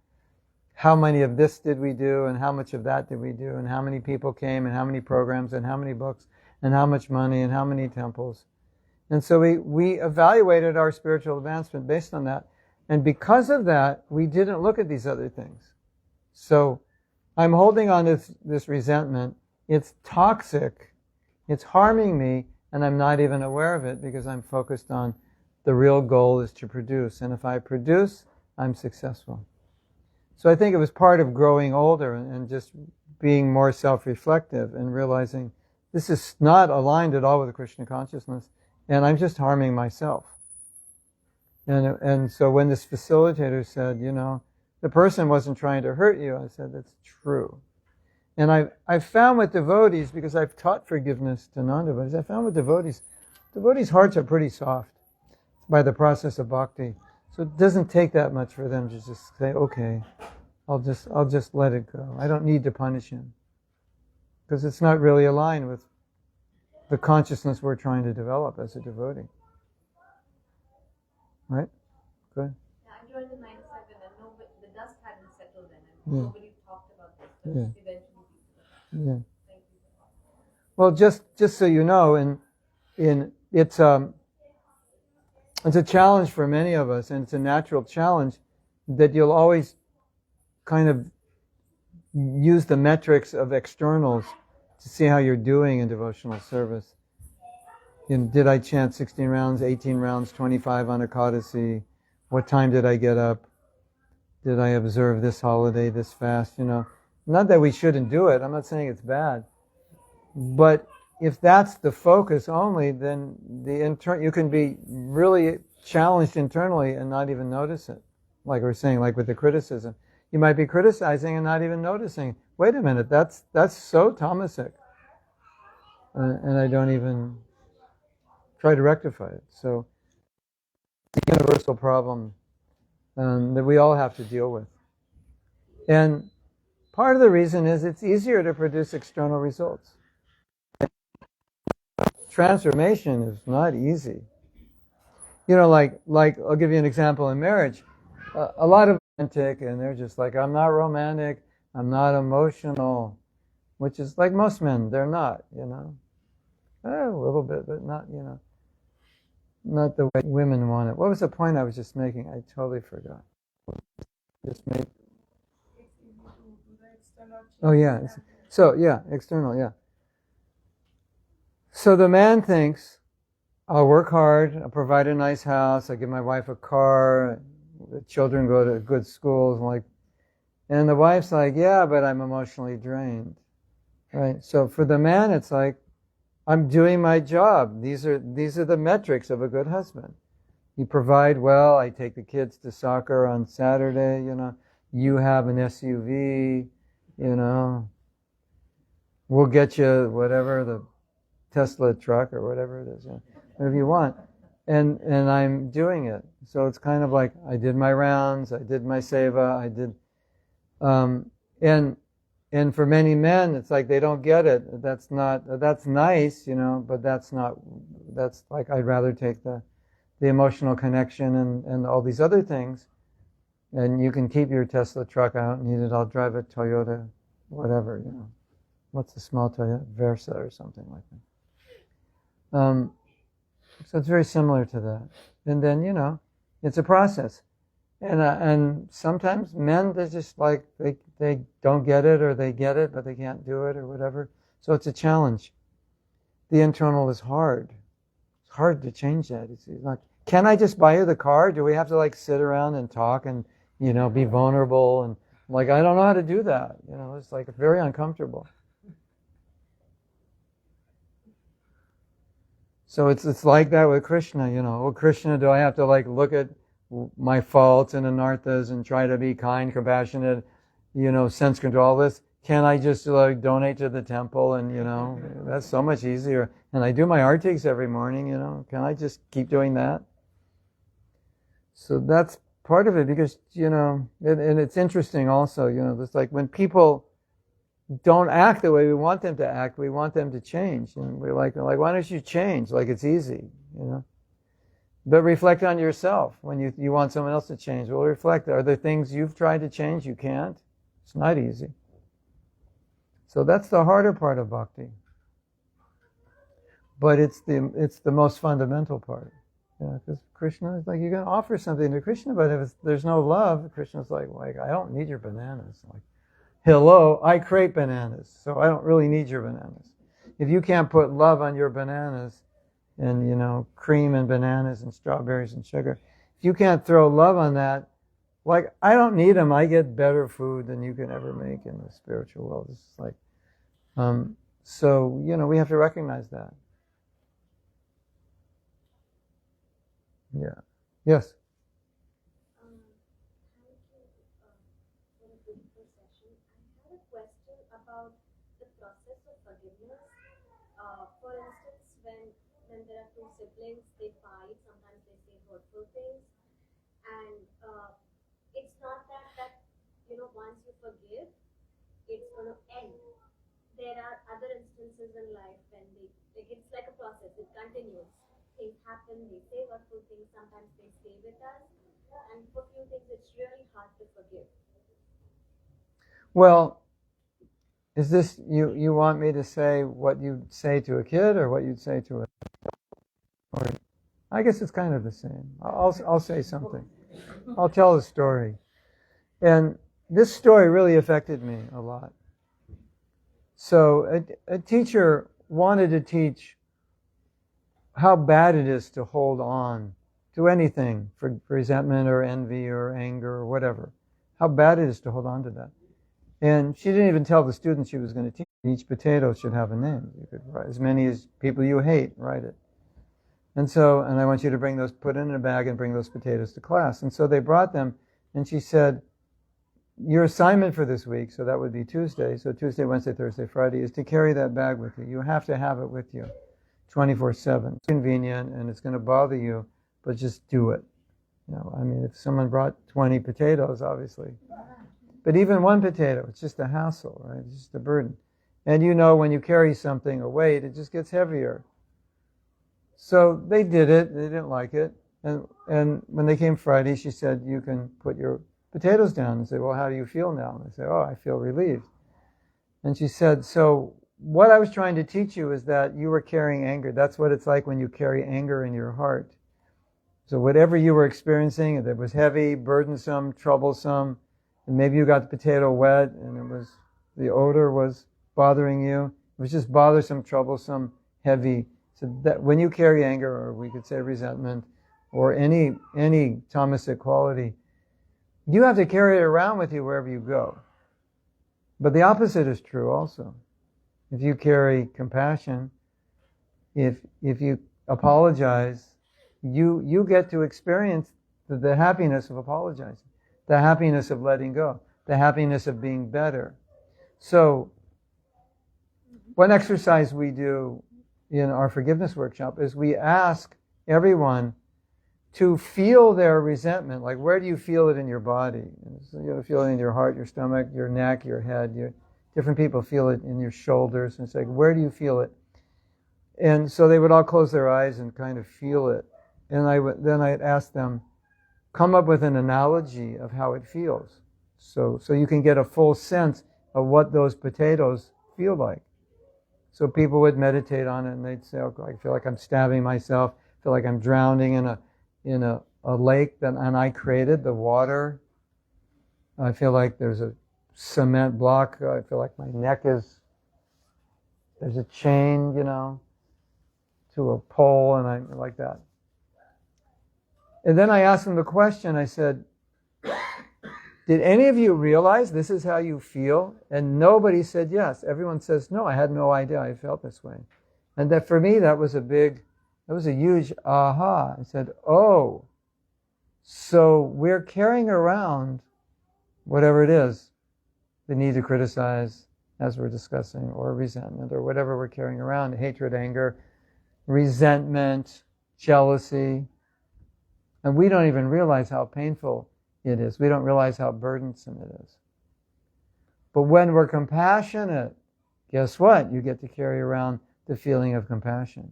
how many of this did we do and how much of that did we do and how many people came and how many programs and how many books and how much money and how many temples. And so we evaluated our spiritual advancement based on that. And because of that, we didn't look at these other things. So I'm holding on to this resentment. It's toxic. It's harming me, and I'm not even aware of it because I'm focused on the real goal is to produce. And if I produce, I'm successful. So I think it was part of growing older and just being more self-reflective and realizing this is not aligned at all with Krishna consciousness, and I'm just harming myself. And so when this facilitator said, you know, the person wasn't trying to hurt you, I said, that's true. And I've found with devotees, because I've taught forgiveness to non-devotees, I found with devotees' hearts are pretty soft by the process of bhakti. So it doesn't take that much for them to just say, okay, I'll just let it go. I don't need to punish him. Because it's not really aligned with the consciousness we're trying to develop as a devotee. Right? Good. Yeah, I joined in 97 and the dust hadn't settled then and nobody talked about this. So eventually Yeah. Thank you. Well, just so you know, it's a challenge for many of us, and it's a natural challenge that you'll always kind of use the metrics of externals to see how you're doing in devotional service. Did I chant 16 rounds, 18 rounds, 25 on Ekadasi? What time did I get up? Did I observe this holiday, this fast? You know, not that we shouldn't do it. I'm not saying it's bad. But if that's the focus only, then you can be really challenged internally and not even notice it. Like we're saying, like with the criticism. You might be criticizing and not even noticing. Wait a minute, that's so tamasic. And I don't even try to rectify it. So it's a universal problem that we all have to deal with. And part of the reason is it's easier to produce external results. Transformation is not easy. You know, like I'll give you an example in marriage. A lot of romantic, and they're just like, I'm not romantic, I'm not emotional, which is like most men, they're not, you know. A little bit, but not, you know, not the way women want it. What was the point I was just making? I totally forgot. Just make. Oh yeah. So yeah, external, yeah. So the man thinks, I'll work hard, I'll provide a nice house, I'll give my wife a car, the children go to good schools, and the wife's like, yeah, but I'm emotionally drained, right? So for the man, it's like, I'm doing my job. These are the metrics of a good husband. You provide well, I take the kids to soccer on Saturday, you know, you have an SUV, you know, we'll get you whatever, the Tesla truck or whatever it is, you know, whatever you want. And I'm doing it. So it's kind of like I did my rounds, I did my seva, I did, and for many men, it's like they don't get it. That's nice, you know, but that's like I'd rather take the emotional connection and all these other things. And you can keep your Tesla truck out and I'll drive a Toyota, whatever, you know. what's the small toy? Versa or something like that. So it's very similar to that. And then, it's a process. And sometimes men, they're just like, they don't get it, or they get it, but they can't do it, or whatever. So it's a challenge. The internal is hard. It's hard to change that. It's like, can I just buy you the car? Do we have to sit around and talk and, be vulnerable? And I don't know how to do that. It's very uncomfortable. So it's like that with Krishna, Oh, Krishna, do I have to look at my faults and anarthas and try to be kind, compassionate, sense control, all this? Can I just donate to the temple and, that's so much easier. And I do my artics every morning, Can I just keep doing that? So that's part of it because, and it's interesting also, it's when people don't act the way we want them to act, we want them to change. And we're like, why don't you change? It's easy, But reflect on yourself. When you want someone else to change, well, reflect. Are there things you've tried to change you can't? It's not easy. So that's the harder part of bhakti. But it's the most fundamental part. Because Krishna is you're going to offer something to Krishna, but if there's no love, Krishna's like, I don't need your bananas. Hello, I create bananas, so I don't really need your bananas. If you can't put love on your bananas, and cream and bananas and strawberries and sugar, if you can't throw love on that, I don't need them. I get better food than you can ever make in the spiritual world. It's so we have to recognize that. Yeah. Yes. Thank you for a beautiful session. I had a question about the process of forgiveness. For instance, when there are two siblings, they fight. Sometimes they say hurtful things, and it's not that once you forgive, it's going to end. There are other instances in life when it's like a process. It continues. Things happen, they say hurtful things, sometimes they stay with us, and for few things it's really hard to forgive. Well, is this, you want me to say what you'd say to a kid or what you'd say to a... Or, I guess it's kind of the same. I'll say something. I'll tell a story. And this story really affected me a lot. So a teacher wanted to teach how bad it is to hold on to anything, for resentment or envy or anger or whatever. How bad it is to hold on to that. And she didn't even tell the students she was going to teach. Each potato should have a name. You could write as many as people you hate, write it. And I want you to put it in a bag and bring those potatoes to class. And so they brought them, and she said, your assignment for this week, so that would be Tuesday, so Tuesday, Wednesday, Thursday, Friday, is to carry that bag with you. You have to have it with you 24/7. It's convenient and it's going to bother you, but just do it. If someone brought 20 potatoes, obviously. But even one potato, it's just a hassle, right? It's just a burden. And when you carry something, a weight, it just gets heavier. So they did it. They didn't like it. And when they came Friday, she said, you can put your potatoes down, and say, well, how do you feel now? And they say, oh, I feel relieved. And she said, so what I was trying to teach you is that you were carrying anger. That's what it's like when you carry anger in your heart. So whatever you were experiencing, that was heavy, burdensome, troublesome, and maybe you got the potato wet and the odor was bothering you. It was just bothersome, troublesome, heavy. So that when you carry anger, or we could say resentment, or any tamasic quality, you have to carry it around with you wherever you go. But the opposite is true also. If you carry compassion, if you apologize, you get to experience the happiness of apologizing, the happiness of letting go, the happiness of being better. So, one exercise we do in our forgiveness workshop is we ask everyone to feel their resentment. Like, where do you feel it in your body? So you feel it in your heart, your stomach, your neck, your head. Different people feel it in your shoulders. And it's like, where do you feel it? And so they would all close their eyes and kind of feel it. And then I'd ask them, come up with an analogy of how it feels. So you can get a full sense of what those potatoes feel feel like. So people would meditate on it and they'd say, oh, I feel like I'm stabbing myself, I feel like I'm drowning in a lake and I created the water. I feel like there's a cement block. I feel like my neck there's a chain, to a pole, and I like that. And then I asked them the question, I said, did any of you realize this is how you feel? And nobody said yes. Everyone says, no, I had no idea I felt this way. And that for me, that was a huge aha. I said, oh, so we're carrying around whatever it is, the need to criticize, as we're discussing, or resentment, or whatever we're carrying around, hatred, anger, resentment, jealousy. And we don't even realize how painful it is. We don't realize how burdensome it is. But when we're compassionate, guess what? You get to carry around the feeling of compassion.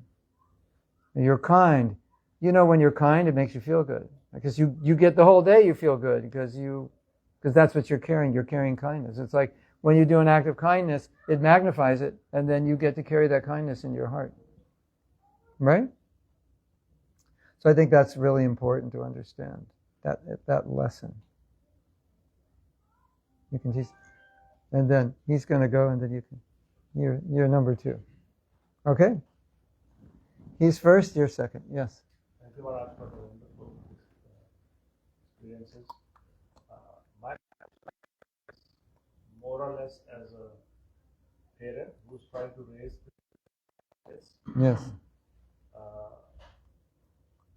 And you're kind. When you're kind, it makes you feel good. Because you get the whole day you feel good because that's what you're carrying. You're carrying kindness. It's like when you do an act of kindness, it magnifies it, and then you get to carry that kindness in your heart. Right? So I think that's really important to understand, that lesson. You can teach, and then he's going to go, and then you're number 2. Okay? He's first, you're second. Yes? Thank you, Maharaj, for the wonderful experiences. My more or less as a parent who's trying to raise kids. Yes.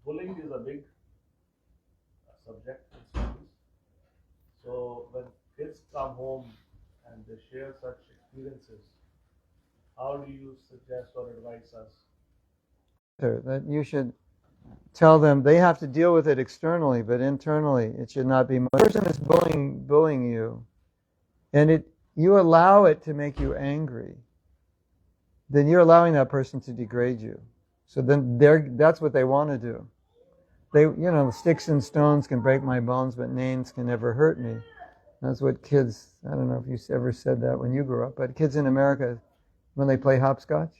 Bullying is a big subject in schools. So when kids come home and they share such experiences, how do you suggest or advise us? That you should tell them they have to deal with it externally, but internally it should not be. The person is bullying you, and you allow it to make you angry, then you're allowing that person to degrade you. So then that's what they want to do. Sticks and stones can break my bones, but names can never hurt me. That's what kids, I don't know if you ever said that when you grew up, but kids in America, when they play hopscotch,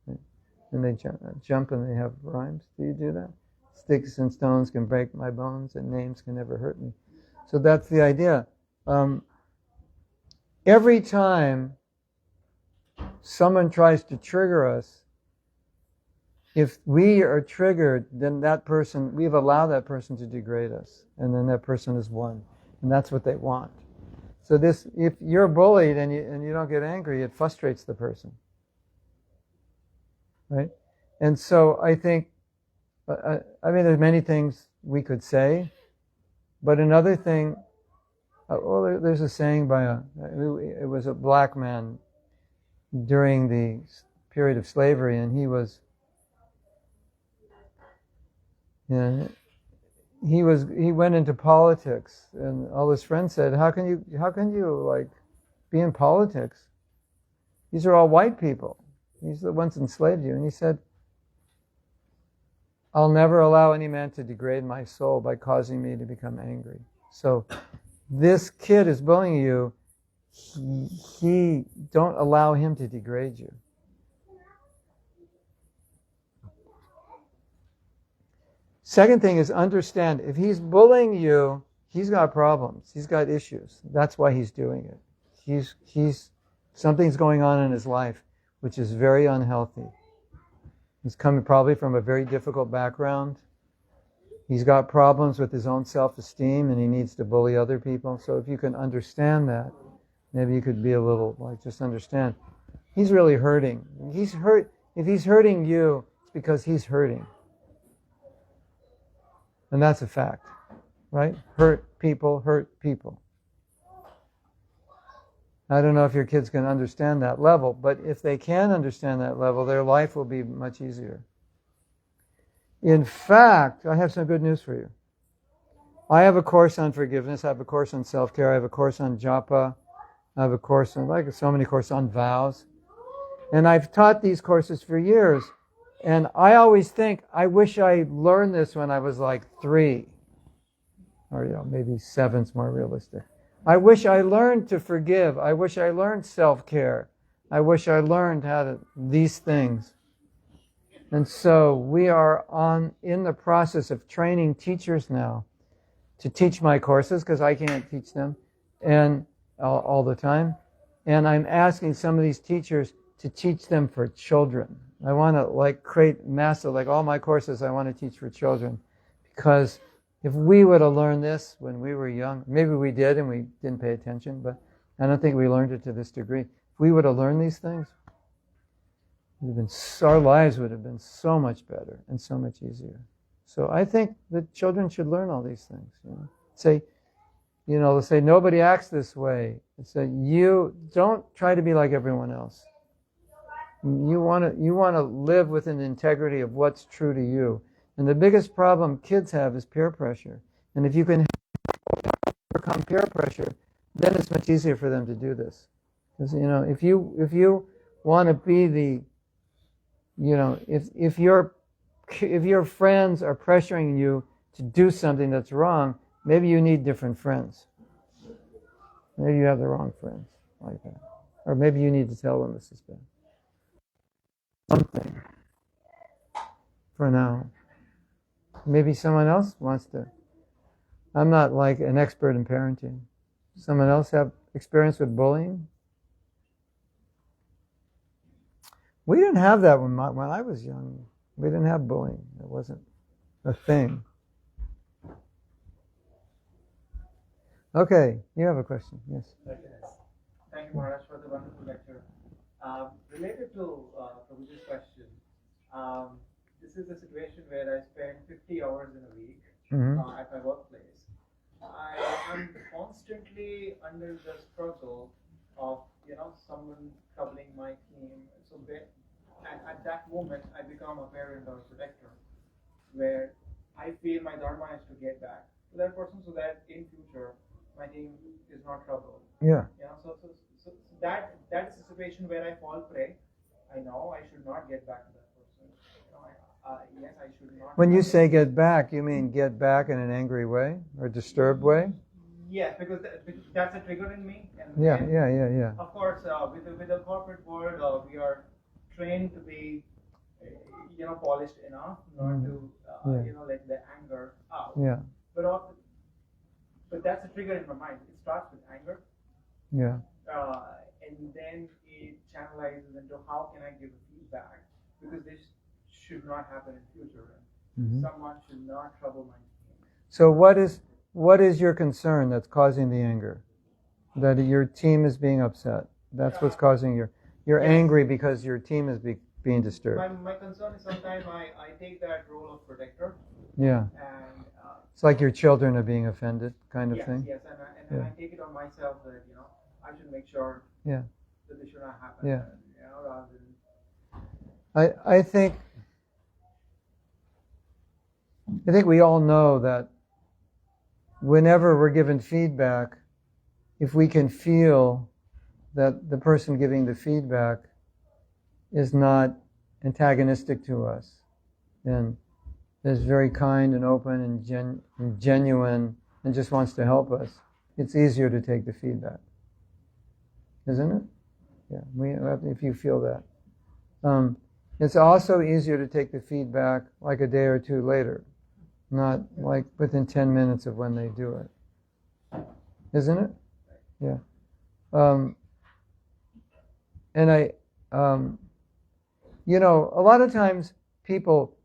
and they jump and they have rhymes, do you do that? Sticks and stones can break my bones, and names can never hurt me. So that's the idea. Every time someone tries to trigger us, if we are triggered, then we've allowed that person to degrade us. And then that person is won. And that's what they want. So if you're bullied and you don't get angry, it frustrates the person. Right? And so I think, there's many things we could say, but another thing, there's a saying it was a black man during the period of slavery, and he went into politics, and all his friends said, how can you be in politics? These are all white people. These are the ones who enslaved you. And he said, I'll never allow any man to degrade my soul by causing me to become angry. So this kid is bullying you. He don't allow him to degrade you. Second thing is understand, if he's bullying you, he's got problems. He's got issues. That's why he's doing it. Something's going on in his life which is very unhealthy. He's coming probably from a very difficult background. He's got problems with his own self-esteem and he needs to bully other people. So if you can understand that, maybe you could be a little just understand. He's really hurting. If he's hurting you, it's because he's hurting. And that's a fact, right? Hurt people. I don't know if your kids can understand that level, but if they can understand that level, their life will be much easier. In fact, I have some good news for you. I have a course on forgiveness. I have a course on self-care. I have a course on japa. I have a course on, so many courses on vows. And I've taught these courses for years. And I always think, I wish I learned this when I was 3. Or maybe 7's more realistic. I wish I learned to forgive. I wish I learned self-care. I wish I learned how to, these things. And so we are in the process of training teachers now to teach my courses, because I can't teach them and all the time. And I'm asking some of these teachers to teach them for children. I want to create massive, all my courses I want to teach for children. Because if we would have learned this when we were young, maybe we did and we didn't pay attention, but I don't think we learned it to this degree. If we would have learned these things, our lives would have been so much better and so much easier. So I think that children should learn all these things. They'll say, nobody acts this way. They say, you don't try to be like everyone else. You want to live within the integrity of what's true to you. And the biggest problem kids have is peer pressure. And if you can overcome peer pressure, then it's much easier for them to do this. Because if you want to be the, if your friends are pressuring you to do something that's wrong, maybe you need different friends. Maybe you have the wrong friends like that. Or maybe you need to tell them this is bad. Something. For now. Maybe someone else wants to. I'm not like an expert in parenting. Someone else have experience with bullying? We didn't have that when I was young. We didn't have bullying. It wasn't a thing. Okay, you have a question. Yes. Thank you, Maharaj, for the wonderful lecture. Related to Prabhuji's question, this is a situation where I spend 50 hours in a week at my workplace. I am constantly under the struggle of someone troubling my team. So at that moment, I become a parent or a protector, where I feel my dharma is to get back to that person, so that in future my team is not troubled. Yeah. So that is a situation where I fall prey. I know I should not get back to that person. Yes, I should not. When you say get back, you mean get back in an angry way or disturbed way? Yes, because that's a trigger in me. And Yeah. Of course, with the corporate world, we are trained to be, polished enough not to, let the anger out. Yeah. But that's a trigger in my mind. It starts with anger. Yeah. And then it channelizes into how can I give feedback, because this should not happen in future. Someone should not trouble my team. So what is your concern that's causing the anger? That your team is being upset. That's what's causing you're angry because your team is being disturbed. My concern is sometimes I take that role of protector. Yeah. And it's like your children are being offended, kind of thing. Yes, and I take it on myself that I should make sure that this should not happen. Yeah. Rather than I think we all know that whenever we're given feedback, if we can feel that the person giving the feedback is not antagonistic to us and is very kind and open and genuine and just wants to help us, it's easier to take the feedback. Isn't it? Yeah, if you feel that. It's also easier to take the feedback like a day or two later, not like within 10 minutes of when they do it. Isn't it? Yeah. And a lot of times people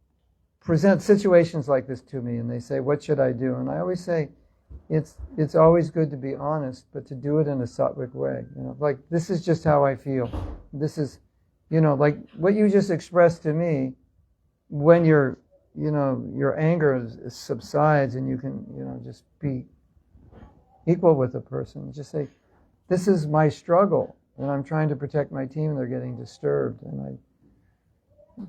present situations like this to me and they say, what should I do? And I always say, it's always good to be honest, but to do it in a sattvic way. Like, this is just how I feel. This is, like what you just expressed to me, when your anger subsides and you can, just be equal with the person. Just say, this is my struggle, and I'm trying to protect my team, and they're getting disturbed, and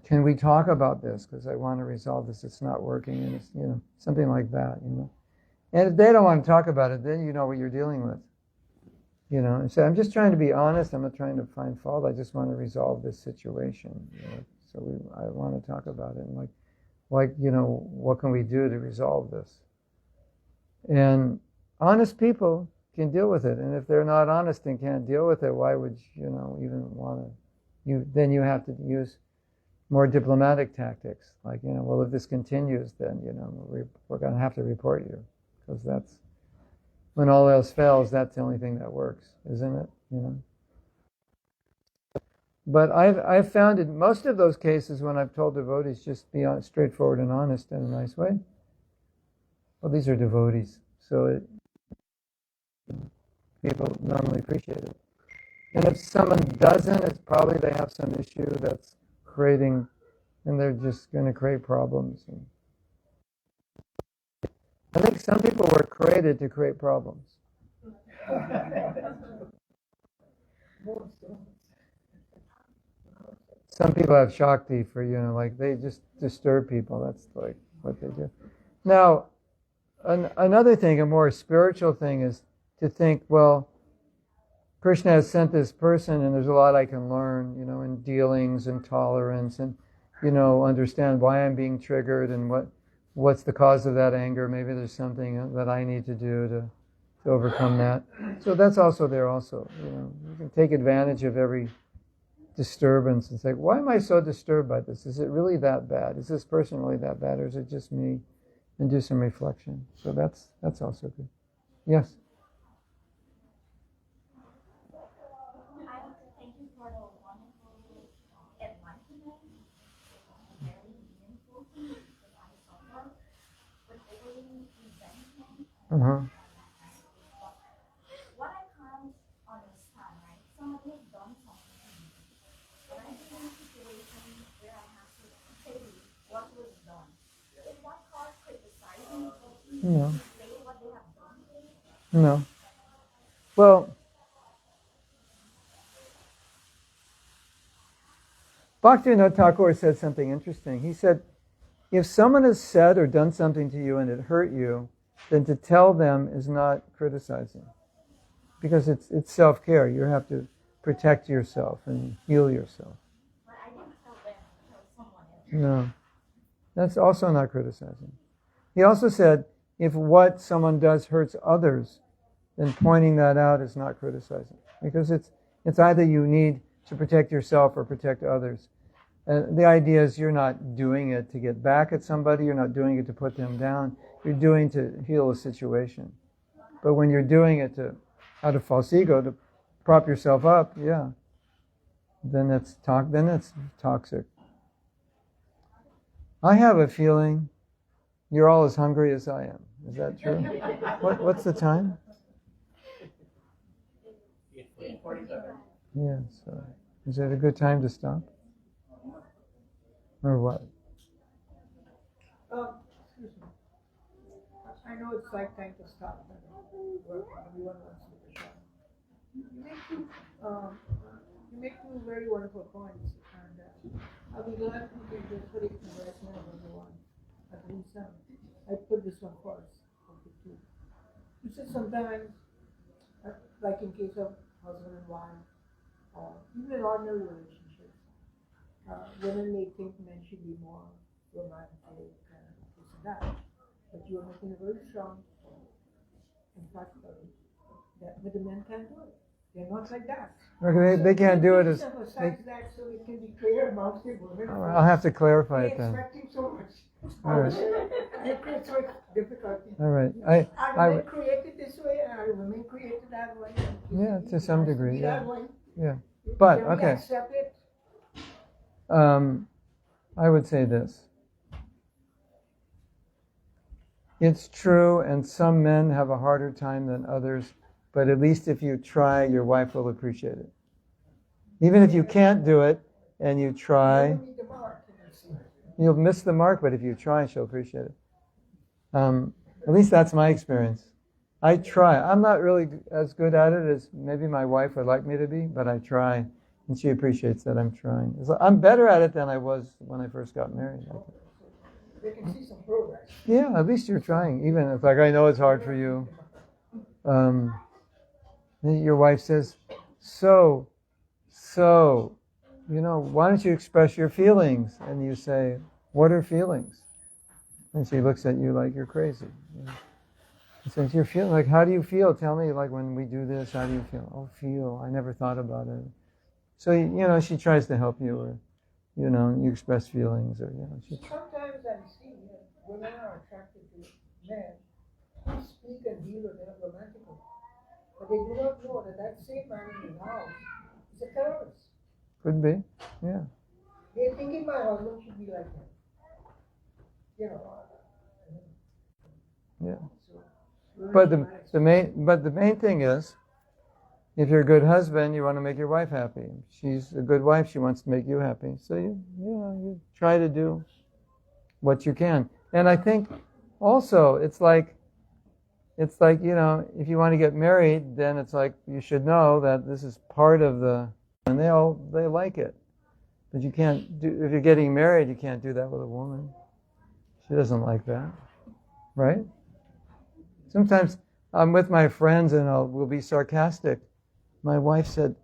can we talk about this? Because I want to resolve this. It's not working, and it's, something like that, And if they don't want to talk about it, then you know what you're dealing with. And say, I'm just trying to be honest. I'm not trying to find fault. I just want to resolve this situation. So I want to talk about it. And what can we do to resolve this? And honest people can deal with it. And if they're not honest and can't deal with it, why would even want to? Then you have to use more diplomatic tactics, like well, if this continues, then we're going to have to report you, because that's when all else fails. That's the only thing that works, isn't it? But I've found in most of those cases when I've told devotees just be straightforward and honest in a nice way. Well, these are devotees, so people normally appreciate it. And if someone doesn't, it's probably they have some issue that's creating, and they're just going to create problems. And I think some people were created to create problems. Some people have Shakti for, like they just disturb people. That's like what they do. Now, another thing, a more spiritual thing, is to think, well, Krishna has sent this person and there's a lot I can learn, in dealings and tolerance and, understand why I'm being triggered and what's the cause of that anger. Maybe there's something that I need to do to overcome that. So that's also there also. You can take advantage of every disturbance and say, why am I so disturbed by this? Is it really that bad? Is this person really that bad, or is it just me? And do some reflection. So that's also good. Yes? Thank you for the wonderful enlightenment. Very meaningful to me because I suffer with overly resentment. What I can't understand, right? Somebody has done something to me. But I'm in a situation where I have to say what was done. Is that called criticizing? No. Say what they have done? No. Well, Bhaktivinoda Thakur said something interesting. He said, if someone has said or done something to you and it hurt you, then to tell them is not criticizing. Because it's self-care. You have to protect yourself and heal yourself. But I didn't tell them, tell someone else. No. That's also not criticizing. He also said, if what someone does hurts others, then pointing that out is not criticizing. Because it's either you need to protect yourself or protect others. And the idea is you're not doing it to get back at somebody, you're not doing it to put them down, you're doing to heal a situation. But when you're doing it out of false ego, to prop yourself up, then that's toxic. I have a feeling you're all as hungry as I am. Is that true? What's the time? 8:47. Yeah, so is it a good time to stop? Or what? Excuse me. I know it's like time to stop, but everyone wants to be short. You make two very wonderful points, and I'll be glad if you can just put it in the rest of everyone. At least I put this one first. Okay, you said sometimes, like in case of husband and wife, or even in ordinary relationships, women may think men should be more romantic and this and that. But you are making a very strong impact that the men can't do it. They're not like that. Okay, they can't do it as. Emphasize that so it can be clear amongst the women. I'll have to clarify it They're then. expecting so much. All right. It creates so much difficulty. All right. Are women created this way, and are women created that way? Yeah, to some degree, yeah. That way. Yeah. But, Can we okay. accept it? I would say this. It's true, and some men have a harder time than others, but at least if you try, your wife will appreciate it. Even if you can't do it, and you try, Never meet the mark, you know. you'll miss the mark, but if you try, she'll appreciate it. At least that's my experience. I try. I'm not really as good at it as maybe my wife would like me to be, but I try, and she appreciates that I'm trying. I'm better at it than I was when I first got married. I think. They can see some progress. Yeah, at least you're trying. Even if, like, I know it's hard for you. Your wife says, so, why don't you express your feelings? And you say, what are feelings? And she looks at you like you're crazy. Since you're feeling like, how do you feel? Tell me, like when we do this, how do you feel? Oh, feel. I never thought about it. So she tries to help you, or you express feelings, or Sometimes I see women are attracted to men who speak and deal with them romantically, but they do not know that that same man in the house is a terrorist. Could be, yeah. They're thinking my husband should be like him. Yeah. So, But the main thing is, if you're a good husband, you want to make your wife happy. She's a good wife; she wants to make you happy. So you try to do what you can. And I think also it's like if you want to get married, then it's like you should know that this is part of and they like it. But you can't do, if you're getting married, you can't do that with a woman. She doesn't like that, right? Sometimes I'm with my friends and we'll be sarcastic. My wife said,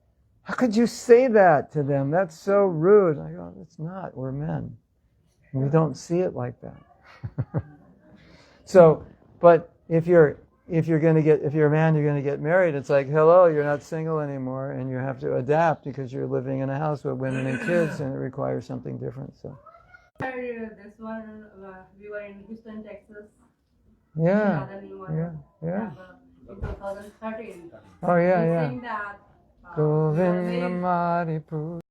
"How could you say that to them? That's so rude." I go, "It's not. We're men. We don't see it like that." So, but if you're a man, you're going to get married. It's like, hello, you're not single anymore, and you have to adapt because you're living in a house with women and kids, and it requires something different. So. This one, we were in Houston, Texas. Yeah. In 2013. Oh yeah, We yeah. sing that. Govinda Mari Puri.